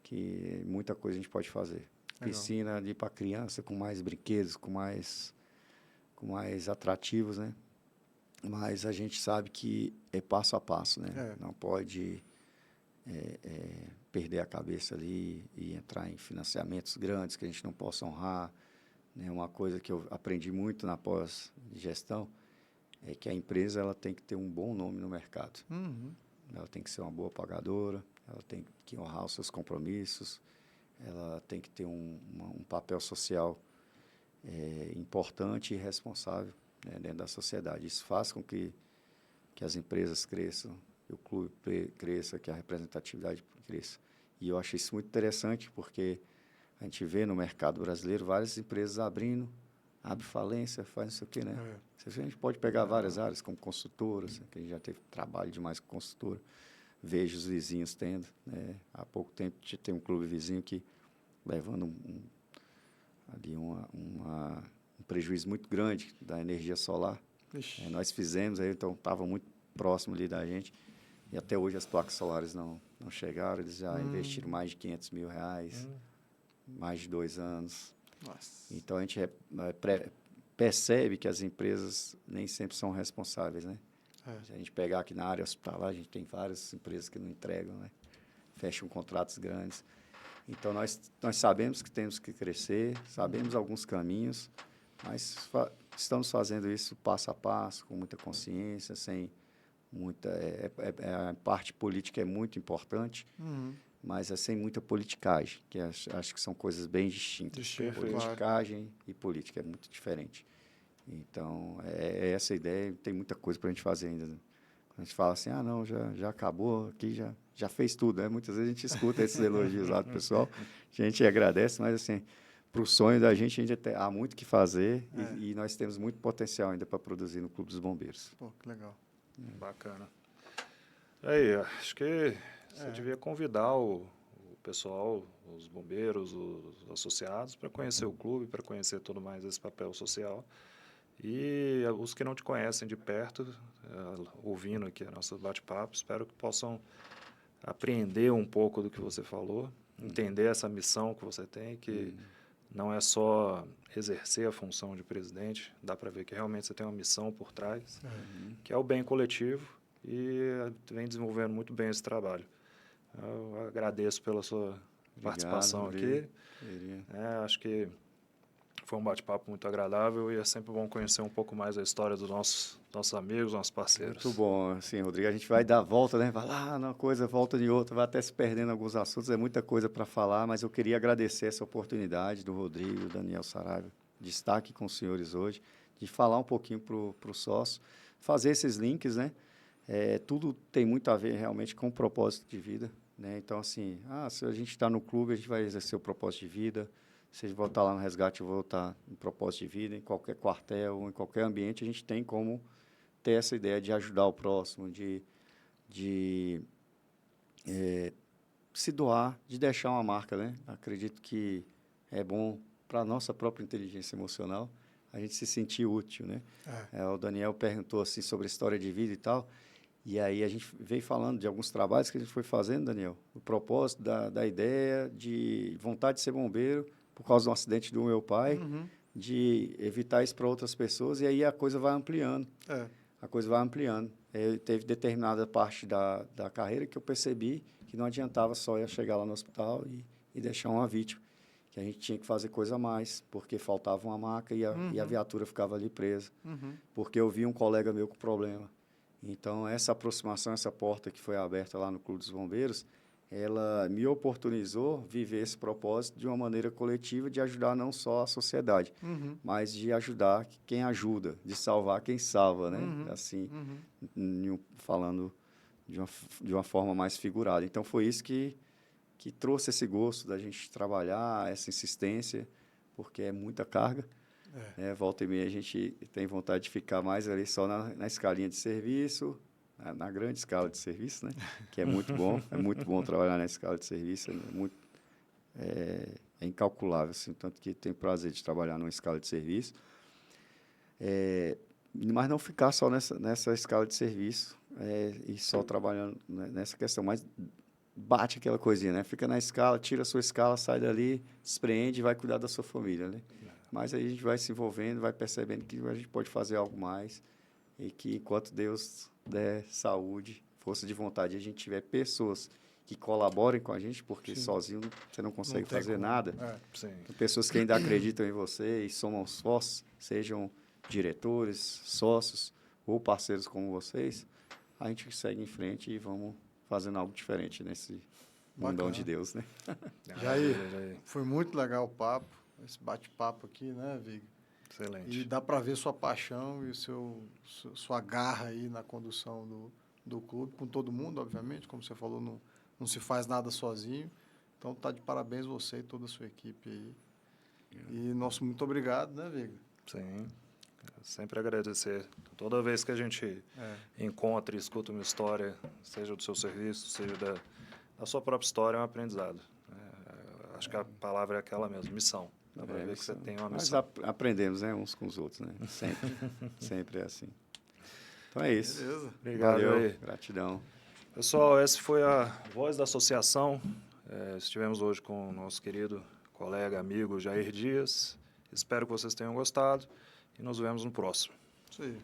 que muita coisa a gente pode fazer. Legal. Piscina ali para criança, com mais brinquedos, com mais atrativos, né? Mas a gente sabe que é passo a passo, né? Não pode perder a cabeça ali e entrar em financiamentos grandes que a gente não possa honrar. Né? Uma coisa que eu aprendi muito na pós-gestão é que a empresa ela tem que ter um bom nome no mercado. Ela tem que ser uma boa pagadora, ela tem que honrar os seus compromissos, ela tem que ter um papel social importante e responsável, né, dentro da sociedade. Isso faz com que as empresas cresçam, que o clube cresça, que a representatividade cresça. E eu acho isso muito interessante porque A gente vê no mercado brasileiro várias empresas abre falência, faz não sei o quê, né? A gente pode pegar várias áreas, como consultora, que a gente já teve trabalho demais com consultora. Vejo os vizinhos tendo, né? Há pouco tempo tem um clube vizinho que levando ali um prejuízo muito grande da energia solar. Nós fizemos, aí, então estava muito próximo ali da gente, e até hoje as placas solares não chegaram, eles já investiram mais de R$500 mil, mais de 2 anos. Nossa. Então, a gente percebe que as empresas nem sempre são responsáveis, né? Se a gente pegar aqui na área hospitalar, a gente tem várias empresas que não entregam, né? Fecham contratos grandes. Então, nós sabemos que temos que crescer, sabemos alguns caminhos, mas estamos fazendo isso passo a passo, com muita consciência, sem muita... a parte política é muito importante, mas sem muita politicagem, que acho que são coisas bem distintas. Politicagem e política é muito diferente. Então, essa ideia, tem muita coisa para a gente fazer ainda. Né? A gente fala assim, não, já acabou, aqui já fez tudo. Né? Muitas vezes a gente escuta esses elogios lá do pessoal, a gente agradece, mas assim, para o sonho da gente ainda há muito o que fazer e nós temos muito potencial ainda para produzir no Clube dos Bombeiros. Pô, que legal. Bacana. Aí, acho que você devia convidar o pessoal, os bombeiros, os associados, para conhecer o clube, para conhecer todo mais esse papel social. E os que não te conhecem de perto, ouvindo aqui a nossa bate-papo, espero que possam apreender um pouco do que você falou, entender essa missão que você tem, que não é só exercer a função de presidente, dá para ver que realmente você tem uma missão por trás, que é o bem coletivo, e vem desenvolvendo muito bem esse trabalho. Eu agradeço pela sua participação aqui. Acho que foi um bate-papo muito agradável e é sempre bom conhecer um pouco mais a história dos nossos amigos, nossos parceiros. Muito bom, assim, Rodrigo. A gente vai dar volta, né? Vai lá numa coisa, volta de outra, vai até se perdendo alguns assuntos, é muita coisa para falar, mas eu queria agradecer essa oportunidade do Rodrigo, do Daniel Saraiva, de estar aqui com os senhores hoje, de falar um pouquinho para o sócio, fazer esses links, né? Tudo tem muito a ver realmente com o propósito de vida, né? Então, assim, se a gente está no clube, a gente vai exercer o propósito de vida. Se a gente voltar lá no resgate, eu vou estar em propósito de vida, em qualquer quartel, em qualquer ambiente, a gente tem como ter essa ideia de ajudar o próximo, de se doar, de deixar uma marca, né? Acredito que é bom para a nossa própria inteligência emocional a gente se sentir útil, né? O Daniel perguntou assim sobre a história de vida e tal, e aí a gente veio falando de alguns trabalhos que a gente foi fazendo, Daniel, o propósito da ideia de vontade de ser bombeiro, por causa de um acidente do meu pai, de evitar isso para outras pessoas, e aí a coisa vai ampliando. A coisa vai ampliando. Teve determinada parte da carreira que eu percebi que não adiantava só eu chegar lá no hospital e deixar uma vítima, que a gente tinha que fazer coisa a mais, porque faltava uma maca e a viatura ficava ali presa, porque eu vi um colega meu com problema. Então, essa aproximação, essa porta que foi aberta lá no Clube dos Bombeiros, ela me oportunizou viver esse propósito de uma maneira coletiva, de ajudar não só a sociedade, mas de ajudar quem ajuda, de salvar quem salva, né? Assim, falando de uma forma mais figurada. Então, foi isso que trouxe esse gosto da gente trabalhar, essa insistência, porque é muita carga. Volta e meia a gente tem vontade de ficar mais ali só na escalinha de serviço, na grande escala de serviço, né? Que é muito bom trabalhar na escala de serviço, é incalculável, assim, tanto que tem prazer de trabalhar numa escala de serviço, mas não ficar só nessa escala de serviço e só trabalhando nessa questão, mas bate aquela coisinha, né? Fica na escala, tira a sua escala, sai dali, despreende e vai cuidar da sua família, né? Mas aí a gente vai se envolvendo, vai percebendo que a gente pode fazer algo mais e que enquanto Deus der saúde, força de vontade, e a gente tiver pessoas que colaborem com a gente, porque sozinho você não consegue fazer nada. Pessoas que ainda acreditam em você e somam sócios, sejam diretores, sócios ou parceiros como vocês, a gente segue em frente e vamos fazendo algo diferente nesse mundão de Deus, né? Jair, foi muito legal o papo, esse bate-papo aqui, né, Vig? Excelente. E dá para ver sua paixão e sua garra aí na condução do clube, com todo mundo, obviamente, como você falou, não se faz nada sozinho. Então, tá de parabéns você e toda a sua equipe aí. E nosso muito obrigado, né, Veiga? Sim, sempre agradecer. Toda vez que a gente encontra e escuta uma história, seja do seu serviço, seja da sua própria história, é um aprendizado. Acho que a palavra é aquela mesmo, missão. Dá para ver que você tem uma Nós missão. aprendemos, né, uns com os outros, né? Sempre, sempre é assim. Então é isso. Beleza. Obrigado Valeu, aí. gratidão. Pessoal, essa foi a Voz da Associação. Estivemos hoje com o nosso querido colega, amigo Jair Dias. Espero que vocês tenham gostado e nos vemos no próximo. Isso aí.